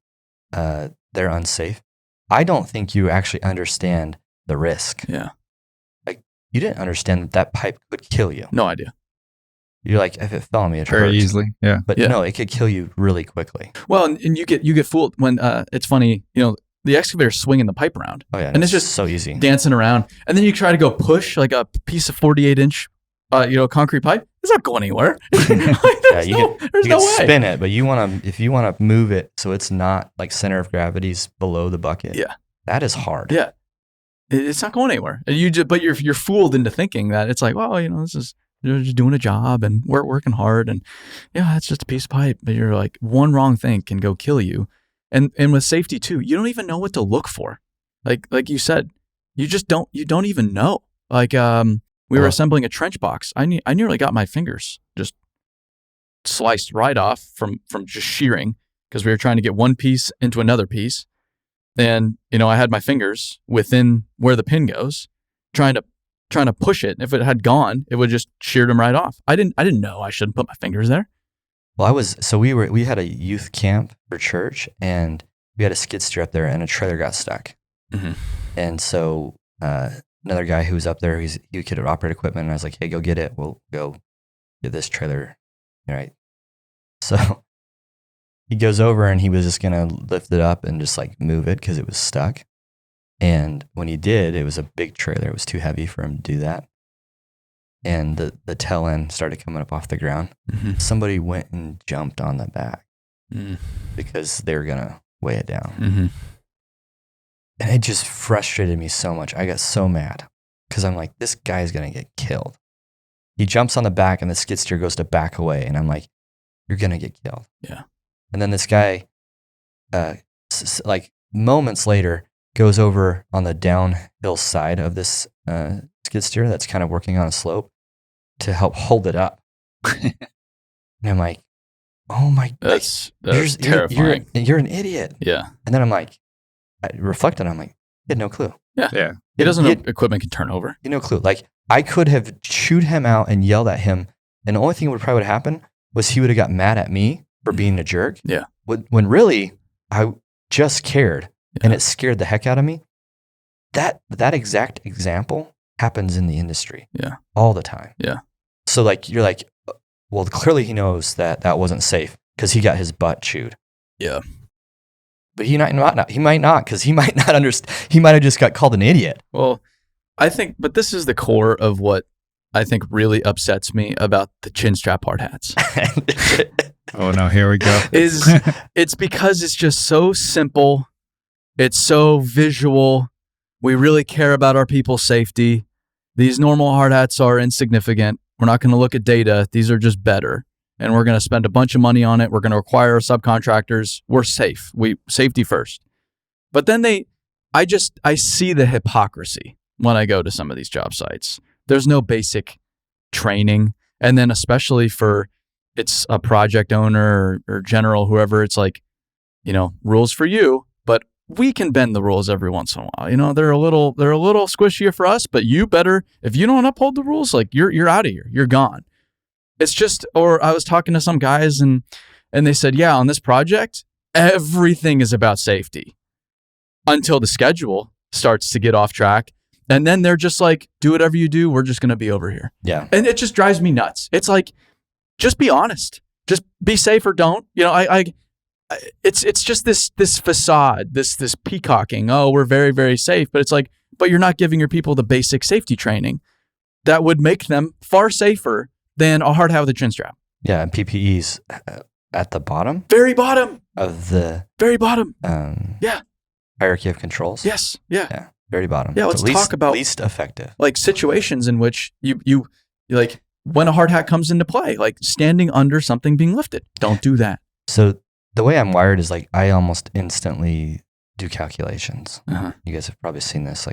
Speaker 2: they're unsafe. I don't think you actually understand the risk.
Speaker 1: Yeah.
Speaker 2: Like you didn't understand that pipe could kill you.
Speaker 1: No idea.
Speaker 2: You're like, if it fell on me, it
Speaker 3: very
Speaker 2: hurt.
Speaker 3: easily. Yeah.
Speaker 2: But no, it could kill you really quickly.
Speaker 1: Well, and you get fooled when it's funny, the excavator's swinging the pipe around.
Speaker 2: Oh yeah.
Speaker 1: And it's just
Speaker 2: so easy.
Speaker 1: Dancing around. And then you try to go push like a piece of 48-inch concrete pipe. It's not going anywhere. There's no way.
Speaker 2: Spin it, but if you want to move it so it's not like center of gravity's below the bucket.
Speaker 1: Yeah.
Speaker 2: That is hard.
Speaker 1: Yeah. It's not going anywhere. And but you're fooled into thinking that it's like, well, you're just doing a job and we're working hard and yeah, it's just a piece of pipe. But you're like, one wrong thing can go kill you. And with safety too, you don't even know what to look for. Like you said, you don't even know. Like we were assembling a trench box. I nearly got my fingers just sliced right off from just shearing because we were trying to get one piece into another piece. And, I had my fingers within where the pin goes, trying to push it. If it had gone, it would just sheared them right off. I didn't know I shouldn't put my fingers there.
Speaker 2: Well, we had a youth camp for church and we had a skid steer up there and a trailer got stuck.
Speaker 1: Mm-hmm.
Speaker 2: And so, another guy who was up there, he could operate equipment. And I was like, hey, go get it. We'll go get this trailer. All right. So he goes over and he was just going to lift it up and just like move it because it was stuck. And when he did, it was a big trailer. It was too heavy for him to do that. And the tail end started coming up off the ground.
Speaker 1: Mm-hmm.
Speaker 2: Somebody went and jumped on the back because they were going to weigh it down.
Speaker 1: Mm-hmm.
Speaker 2: And it just frustrated me so much. I got so mad because I'm like, this guy's going to get killed. He jumps on the back and the skid steer goes to back away. And I'm like, you're going to get killed.
Speaker 1: Yeah.
Speaker 2: And then this guy, like moments later, goes over on the downhill side of this skid steer that's kind of working on a slope to help hold it up. And I'm like, oh my,
Speaker 1: that's terrifying.
Speaker 2: You're an idiot.
Speaker 1: Yeah.
Speaker 2: And then I'm like, I reflected, I'm like, he had no clue.
Speaker 3: Yeah.
Speaker 1: He doesn't know equipment can turn over.
Speaker 2: He had no clue. Like, I could have chewed him out and yelled at him. And the only thing that probably would happen was he would have got mad at me for being a jerk.
Speaker 1: Yeah.
Speaker 2: When really, I just cared.
Speaker 1: Yeah.
Speaker 2: And it scared the heck out of me. That exact example happens in the industry.
Speaker 1: Yeah.
Speaker 2: All the time.
Speaker 1: Yeah.
Speaker 2: So like, you're like, well, clearly he knows that wasn't safe because he got his butt chewed.
Speaker 1: Yeah.
Speaker 2: But he might not because he might not understand. He might have just got called an idiot.
Speaker 1: Well, I think, but this is the core of what I think really upsets me about the chin strap hard hats.
Speaker 3: Oh no, here we go.
Speaker 1: It's because it's just so simple. It's so visual. We really care about our people's safety. These normal hard hats are insignificant. We're not going to look at data. These are just better. And we're going to spend a bunch of money on it. We're going to require subcontractors. We're safe. Safety first. But then I see the hypocrisy when I go to some of these job sites. There's no basic training. And then especially for it's a project owner or general, whoever, it's like, rules for you, but we can bend the rules every once in a while. They're a little squishier for us, but you better, if you don't uphold the rules, like you're out of here. You're gone. It's just, or I was talking to some guys and they said, yeah, on this project, everything is about safety until the schedule starts to get off track. And then they're just like, do whatever you do. We're just going to be over here.
Speaker 2: Yeah.
Speaker 1: And it just drives me nuts. It's like, just be honest. Just be safe or don't. It's just this facade, this peacocking. Oh, we're very, very safe. But it's like, but you're not giving your people the basic safety training that would make them far safer than a hard hat with a chin strap.
Speaker 2: Yeah, and PPE's at the bottom.
Speaker 1: Very bottom.
Speaker 2: Of the
Speaker 1: very bottom.
Speaker 2: Hierarchy of controls.
Speaker 1: Yes. Yeah.
Speaker 2: Yeah. Very bottom.
Speaker 1: Yeah. Let's talk about
Speaker 2: least effective.
Speaker 1: Like situations in which you like when a hard hat comes into play, like standing under something being lifted. Don't do that.
Speaker 2: So the way I'm wired is like I almost instantly do calculations.
Speaker 1: Uh-huh.
Speaker 2: You guys have probably seen this.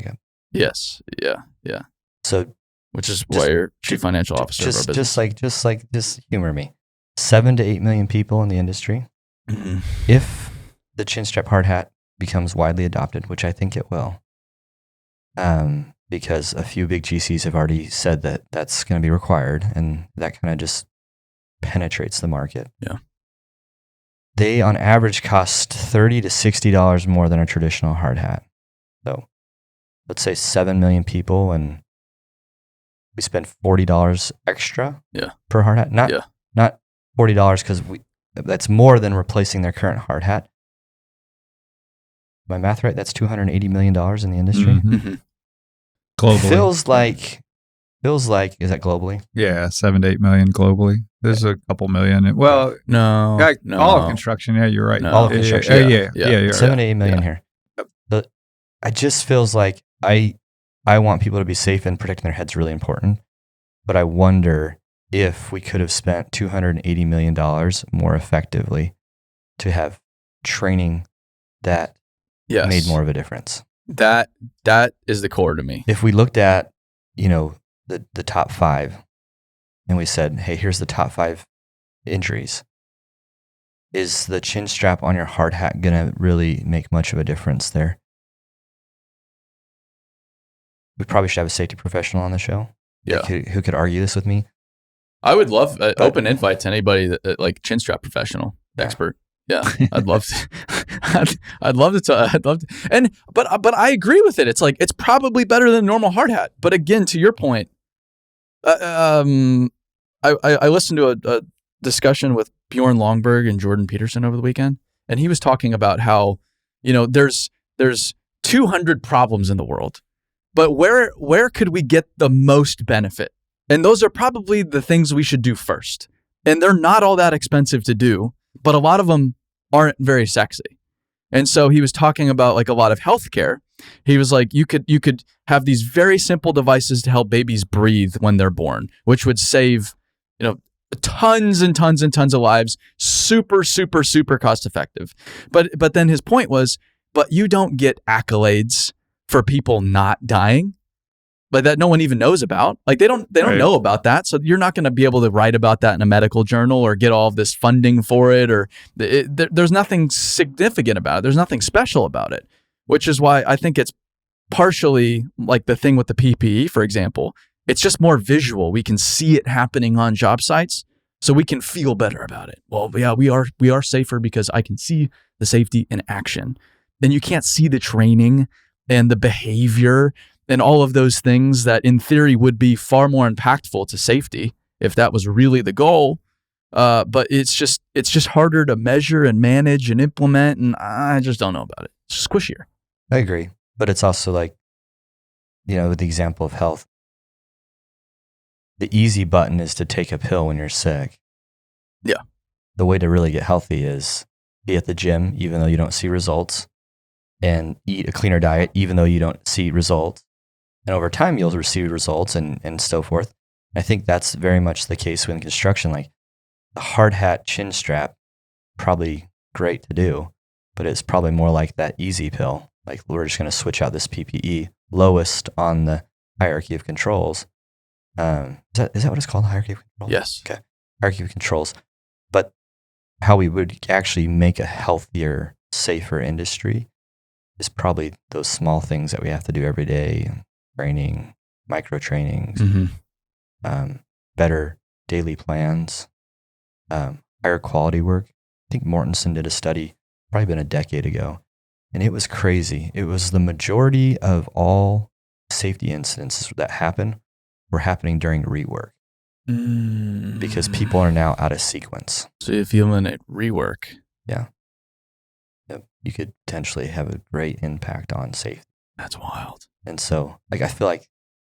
Speaker 1: Yes. Yeah. Yeah.
Speaker 2: So.
Speaker 1: Which is why you're chief financial officer of our business.
Speaker 2: Just humor me. 7 to 8 million people in the industry.
Speaker 1: Mm-hmm.
Speaker 2: If the chin strap hard hat becomes widely adopted, which I think it will, because a few big GCs have already said that that's going to be required, and that kind of just penetrates the market.
Speaker 1: Yeah.
Speaker 2: They on average cost $30 to $60 more than a traditional hard hat. So let's say 7 million people and we spend $40 extra per hard hat. Not $40 because that's more than replacing their current hard hat. My math right? That's $280 million in the industry.
Speaker 1: Mm-hmm.
Speaker 3: Globally.
Speaker 2: Feels like, is that globally?
Speaker 3: Yeah, 7 to 8 million globally. There's a couple million. Well,
Speaker 1: no.
Speaker 3: All of construction. Yeah, you're right.
Speaker 2: No. All of construction.
Speaker 3: Yeah, you're
Speaker 2: 7
Speaker 3: right.
Speaker 2: to 8 million here. I just feels like I want people to be safe, and protecting their head's really important. But I wonder if we could have spent $280 million more effectively to have training that made more of a difference.
Speaker 1: That is the core to me.
Speaker 2: If we looked at, the top 5 and we said, hey, here's the top 5 injuries. Is the chin strap on your hard hat going to really make much of a difference there? We probably should have a safety professional on the show.
Speaker 1: Yeah.
Speaker 2: Who could argue this with me?
Speaker 1: I would love open invite to anybody that like chin strap professional expert. Yeah, I'd love to. I'd love to. But I agree with it. It's like it's probably better than a normal hard hat. But again, to your point, I listened to a discussion with Bjorn Longberg and Jordan Peterson over the weekend, and he was talking about how there's 200 problems in the world, but where could we get the most benefit? And those are probably the things we should do first. And they're not all that expensive to do, but a lot of them aren't very sexy. And so he was talking about like a lot of healthcare. He was like, you could have these very simple devices to help babies breathe when they're born, which would save, tons and tons and tons of lives. Super, super, super cost effective. But then his point was, but you don't get accolades for people not dying. But that no one even knows about. Like they don't know about that. So you're not going to be able to write about that in a medical journal or get all of this funding for it. Or there's nothing significant about it. There's nothing special about it, which is why I think it's partially like the thing with the PPE, for example. It's just more visual. We can see it happening on job sites, so we can feel better about it. Well, yeah, we are safer because I can see the safety in action. Then you can't see the training and the behavior and all of those things that in theory would be far more impactful to safety if that was really the goal. But it's just harder to measure and manage and implement. And I just don't know about it. It's squishier.
Speaker 2: I agree. But it's also like, with the example of health, the easy button is to take a pill when you're sick.
Speaker 1: Yeah.
Speaker 2: The way to really get healthy is be at the gym, even though you don't see results, and eat a cleaner diet, even though you don't see results. And over time, you'll receive results and so forth. I think that's very much the case with construction. Like the hard hat chin strap, probably great to do, but it's probably more like that easy pill. Like we're just going to switch out this PPE, lowest on the hierarchy of controls. Is that what it's called, hierarchy of controls?
Speaker 1: Yes.
Speaker 2: Okay, hierarchy of controls. But how we would actually make a healthier, safer industry is probably those small things that we have to do every day. Training, micro trainings, better daily plans, higher quality work. I think Mortensen did a study, probably been a decade ago, and it was crazy. It was the majority of all safety incidents that happen were happening during rework because people are now out of sequence.
Speaker 1: So if you eliminate rework,
Speaker 2: yep, you could potentially have a great impact on safety.
Speaker 1: That's wild.
Speaker 2: And so, I feel like,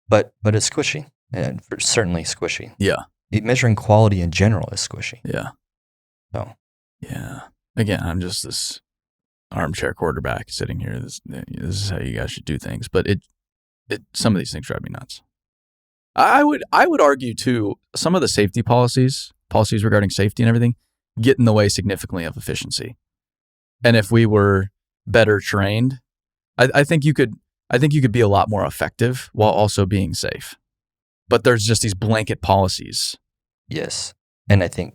Speaker 2: but it's squishy, and certainly squishy.
Speaker 1: Yeah.
Speaker 2: Measuring quality in general is squishy.
Speaker 1: Yeah.
Speaker 2: So.
Speaker 1: Yeah. Again, I'm just this armchair quarterback sitting here. This is how you guys should do things. But some of these things drive me nuts. I would argue too, some of the safety policies regarding safety and everything, get in the way significantly of efficiency. And if we were better trained, I think you could be a lot more effective while also being safe. But there's just these blanket policies.
Speaker 2: Yes. And I think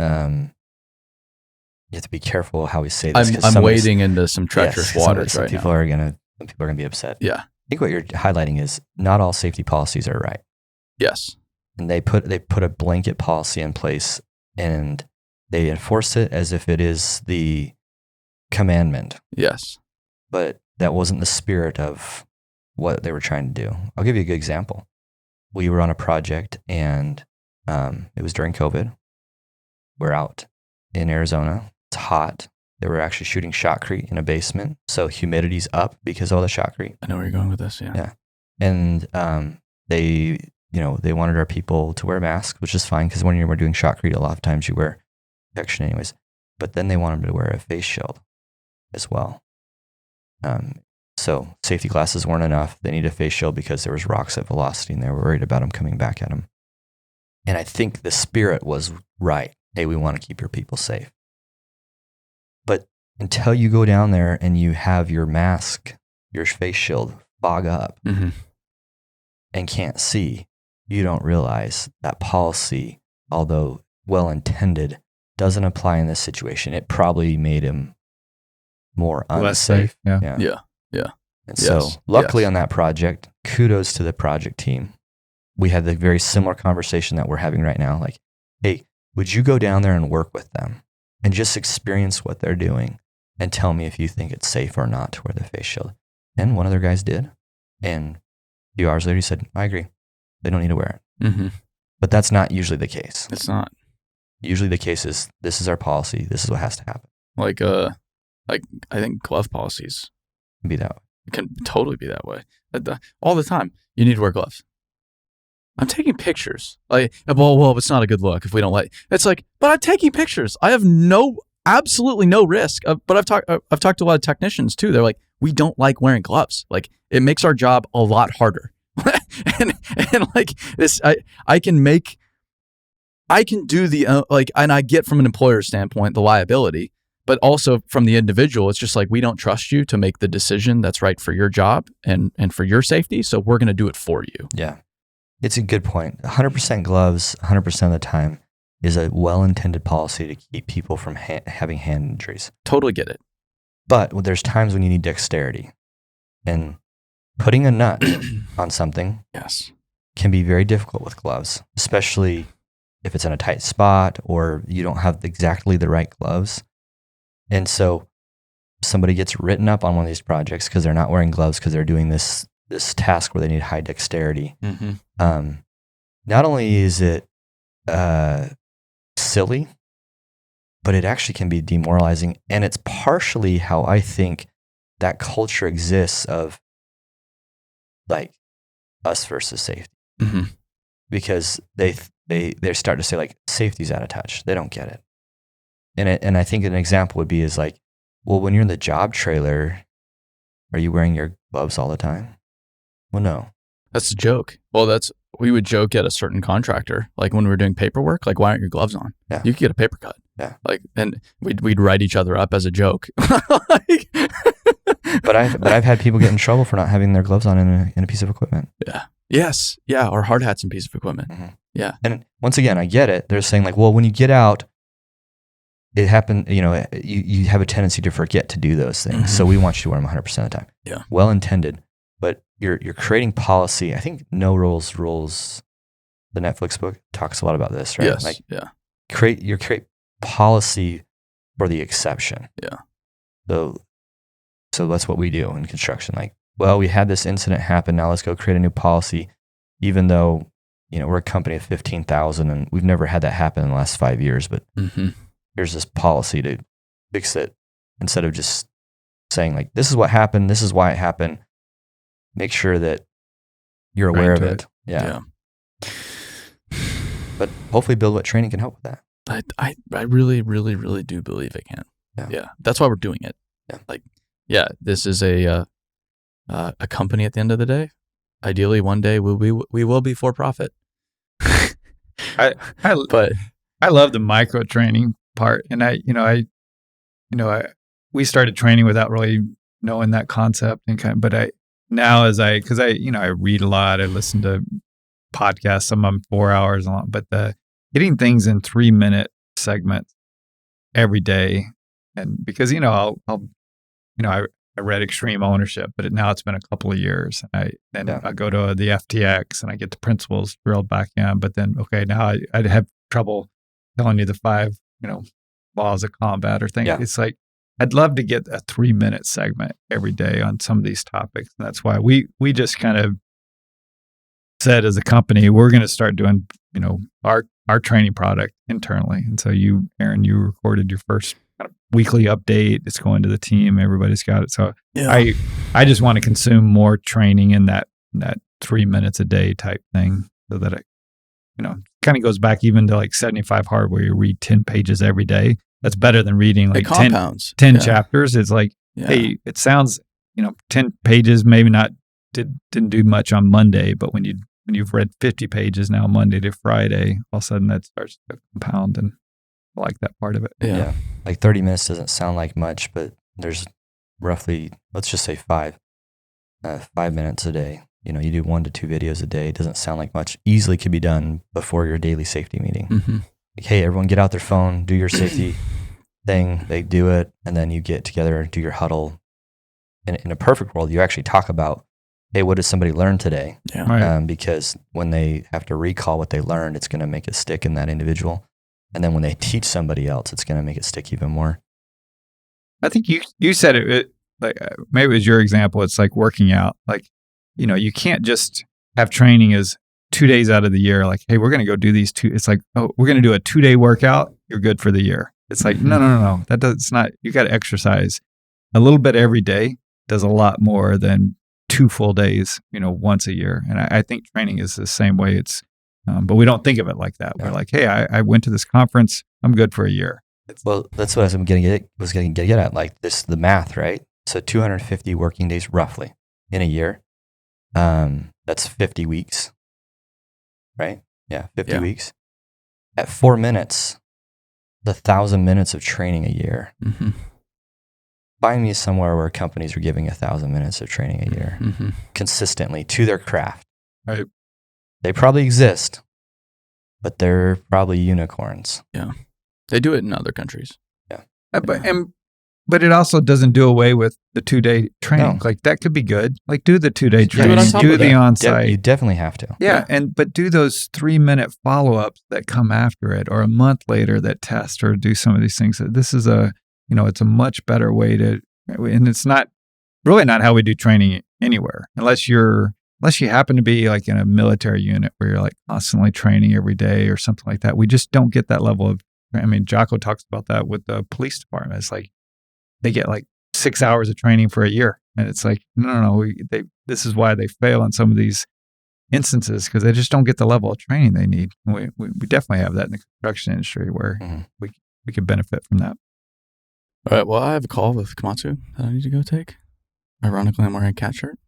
Speaker 2: you have to be careful how we say this.
Speaker 1: I'm wading into some treacherous waters right now.
Speaker 2: Some people are gonna be upset.
Speaker 1: Yeah.
Speaker 2: I think what you're highlighting is not all safety policies are right.
Speaker 1: Yes.
Speaker 2: And they put a blanket policy in place and they enforce it as if it is the commandment.
Speaker 1: Yes.
Speaker 2: But that wasn't the spirit of what they were trying to do. I'll give you a good example. We were on a project and it was during COVID. We're out in Arizona. It's hot. They were actually shooting shotcrete in a basement. So humidity's up because of all the shotcrete.
Speaker 1: I know where you're going with this. Yeah.
Speaker 2: Yeah. And they wanted our people to wear masks, which is fine because when you're doing shotcrete, a lot of times you wear protection anyways. But then they wanted them to wear a face shield as well. So safety glasses weren't enough. They needed a face shield because there was rocks at velocity and they were worried about them coming back at them. And I think the spirit was right. Hey, we want to keep your people safe. But until you go down there and you have your mask, your face shield fog up and can't see, you don't realize that policy, although well-intended, doesn't apply in this situation. It probably made him more unsafe.
Speaker 3: Less safe. Yeah.
Speaker 2: And so luckily on that project, kudos to the project team. We had the very similar conversation that we're having right now. Like, hey, would you go down there and work with them and just experience what they're doing and tell me if you think it's safe or not to wear the face shield? And one of their guys did. And a few hours later, he said, I agree. They don't need to wear it. But that's not usually the case.
Speaker 1: It's not.
Speaker 2: Usually the case is, this is our policy. This is what has to happen.
Speaker 1: Like I think glove policies
Speaker 2: Be that way.
Speaker 1: can totally be that way. All the time. You need to wear gloves. I'm taking pictures. Like, well, it's not a good look if we don't like. It's like, but I'm taking pictures. I have absolutely no risk. But I've talked to a lot of technicians too. They're like, we don't like wearing gloves. Like, it makes our job a lot harder. and like this, I can do the and I get from an employer standpoint the liability, but also from the individual, it's just like, we don't trust you to make the decision that's right for your job and for your safety. So we're going to do it for you.
Speaker 2: Yeah. It's a good point. 100% gloves, 100% of the time is a well-intended policy to keep people from having hand injuries.
Speaker 1: Totally get it.
Speaker 2: But there's times when you need dexterity. And putting a nut on something can be very difficult with gloves, especially if it's in a tight spot or you don't have exactly the right gloves. And so somebody gets written up on one of these projects because they're not wearing gloves because they're doing this task where they need high dexterity. Not only is it silly, but it actually can be demoralizing. And it's partially how I think that culture exists of like us versus safety. Because they start to say like, safety's out of touch. They don't get it. And I think an example would be is like, well, when you're in the job trailer, are you wearing your gloves all the time? Well, no.
Speaker 1: That's a joke. Well, we would joke at a certain contractor, like when we were doing paperwork, like, why aren't your gloves on?
Speaker 2: Yeah.
Speaker 1: You could get a paper cut.
Speaker 2: Yeah.
Speaker 1: Like, and we'd write each other up as a joke.
Speaker 2: But I've had people get in trouble for not having their gloves on in a piece of equipment.
Speaker 1: Yeah. Yes. Yeah. Or hard hats and piece of equipment. Yeah.
Speaker 2: And once again, I get it. They're saying like, well, when you get out, it happened, you have a tendency to forget to do those things. So we want you to wear them 100% of the time.
Speaker 1: Yeah.
Speaker 2: Well intended, but you're creating policy. I think No Rules, the Netflix book talks a lot about this, right?
Speaker 1: Yes.
Speaker 2: Like,
Speaker 1: yeah.
Speaker 2: create policy for the exception.
Speaker 1: Yeah.
Speaker 2: So that's what we do in construction. Like, well, we had this incident happen. Now let's go create a new policy, even though, we're a company of 15,000 and we've never had that happen in the last 5 years, but here's this policy to fix it instead of just saying like, this is what happened. This is why it happened. Make sure that you're aware of it. Yeah. But hopefully BuildWitt's training can help with that.
Speaker 1: I really, really, really do believe it can. Yeah. That's why we're doing it.
Speaker 2: Yeah.
Speaker 1: Like, yeah, this is a company at the end of the day. Ideally, one day we will be for profit.
Speaker 3: But I love the micro training part, and we started training without really knowing that concept, and but I read a lot, I listen to podcasts, some of them 4 hours long, but getting things in 3-minute segments every day, and because I read Extreme Ownership, but now it's been a couple of years. I go to the FTX and I get the principles drilled back in. But then, now I'd have trouble telling you the 5, laws of combat or things. Yeah. It's like, I'd love to get a 3-minute segment every day on some of these topics. And that's why we just kind of said as a company, we're going to start doing, our training product internally. And so Aaron, you recorded your first kind of weekly update. It's going to the team. Everybody's got it. So yeah. I just want to consume more training in that 3 minutes a day type thing, so that it, kind of goes back even to like 75 Hard, where you read 10 pages every day. That's better than reading like 10 chapters. It's like, hey, it sounds 10 pages, maybe not didn't do much on Monday, but when you've read 50 pages now, Monday to Friday, all of a sudden that starts to compound, and I like that part of it.
Speaker 2: Yeah. Like 30 minutes doesn't sound like much, but there's roughly, let's just say 5 minutes a day. You do 1 to 2 videos a day. It doesn't sound like much. Easily could be done before your daily safety meeting.
Speaker 1: Mm-hmm.
Speaker 2: Like, hey, everyone get out their phone, do your safety thing. They do it, and then you get together and do your huddle. In a perfect world, you actually talk about, hey, what did somebody learn today?
Speaker 1: Yeah.
Speaker 3: Right.
Speaker 2: Because when they have to recall what they learned, it's going to make it stick in that individual. And then when they teach somebody else, it's going to make it stick even more.
Speaker 3: I think you said it like maybe it was your example. It's like working out. Like, you can't just have training as 2 days out of the year. Like, hey, we're going to go do these 2. It's like, oh, we're going to do a 2-day workout. You're good for the year. It's like, no. It's not. You got to exercise a little bit every day. Does a lot more than 2 full days, once a year. And I think training is the same way. It's, but we don't think of it like that.
Speaker 2: Yeah.
Speaker 3: We're like, hey, I went to this conference. I'm good for a year.
Speaker 2: Well, that's what I was going to get at. Like the math, right? So 250 working days roughly in a year. That's 50 weeks, right? Yeah, 50 weeks. At 4 minutes, the 1,000 minutes of training a year.
Speaker 1: Mm-hmm.
Speaker 2: Find me somewhere where companies are giving 1,000 minutes of training a year consistently to their craft.
Speaker 3: Right.
Speaker 2: They probably exist, but they're probably unicorns.
Speaker 1: Yeah. They do it in other countries.
Speaker 2: Yeah.
Speaker 3: But it also doesn't do away with the 2-day training.
Speaker 2: No.
Speaker 3: Like that could be good. Like do the 2-day
Speaker 1: Do it
Speaker 3: training,
Speaker 1: on top
Speaker 3: do
Speaker 1: of
Speaker 3: the
Speaker 1: that.
Speaker 3: on-site.
Speaker 2: You definitely have to.
Speaker 3: Yeah, but do those 3-minute follow-ups that come after it, or a month later that test or do some of these things. This is it's a much better way to, and it's not really not how we do training anywhere, unless you happen to be like in a military unit where you're like constantly training every day or something like that. We just don't get that level of. I mean, Jocko talks about that with the police department. It's like they get like 6 hours of training for a year, and it's like no. This is why they fail in some of these instances, because they just don't get the level of training they need. We definitely have that in the construction industry where we could benefit from that.
Speaker 1: All right. Well, I have a call with Komatsu that I need to go take. Ironically, I'm wearing a cat shirt.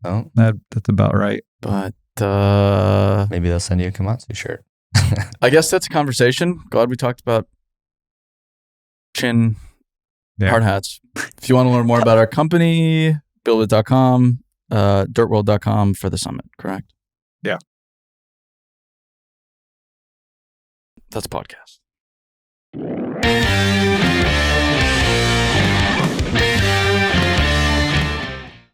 Speaker 2: Oh,
Speaker 3: That's about right.
Speaker 1: But
Speaker 2: maybe they'll send you a Komatsu shirt.
Speaker 1: I guess that's a conversation. Glad we talked about hard hats. If you want to learn more about our company, BuildWitt's.com, dirtworld.com for the summit, correct?
Speaker 3: Yeah.
Speaker 1: That's a podcast.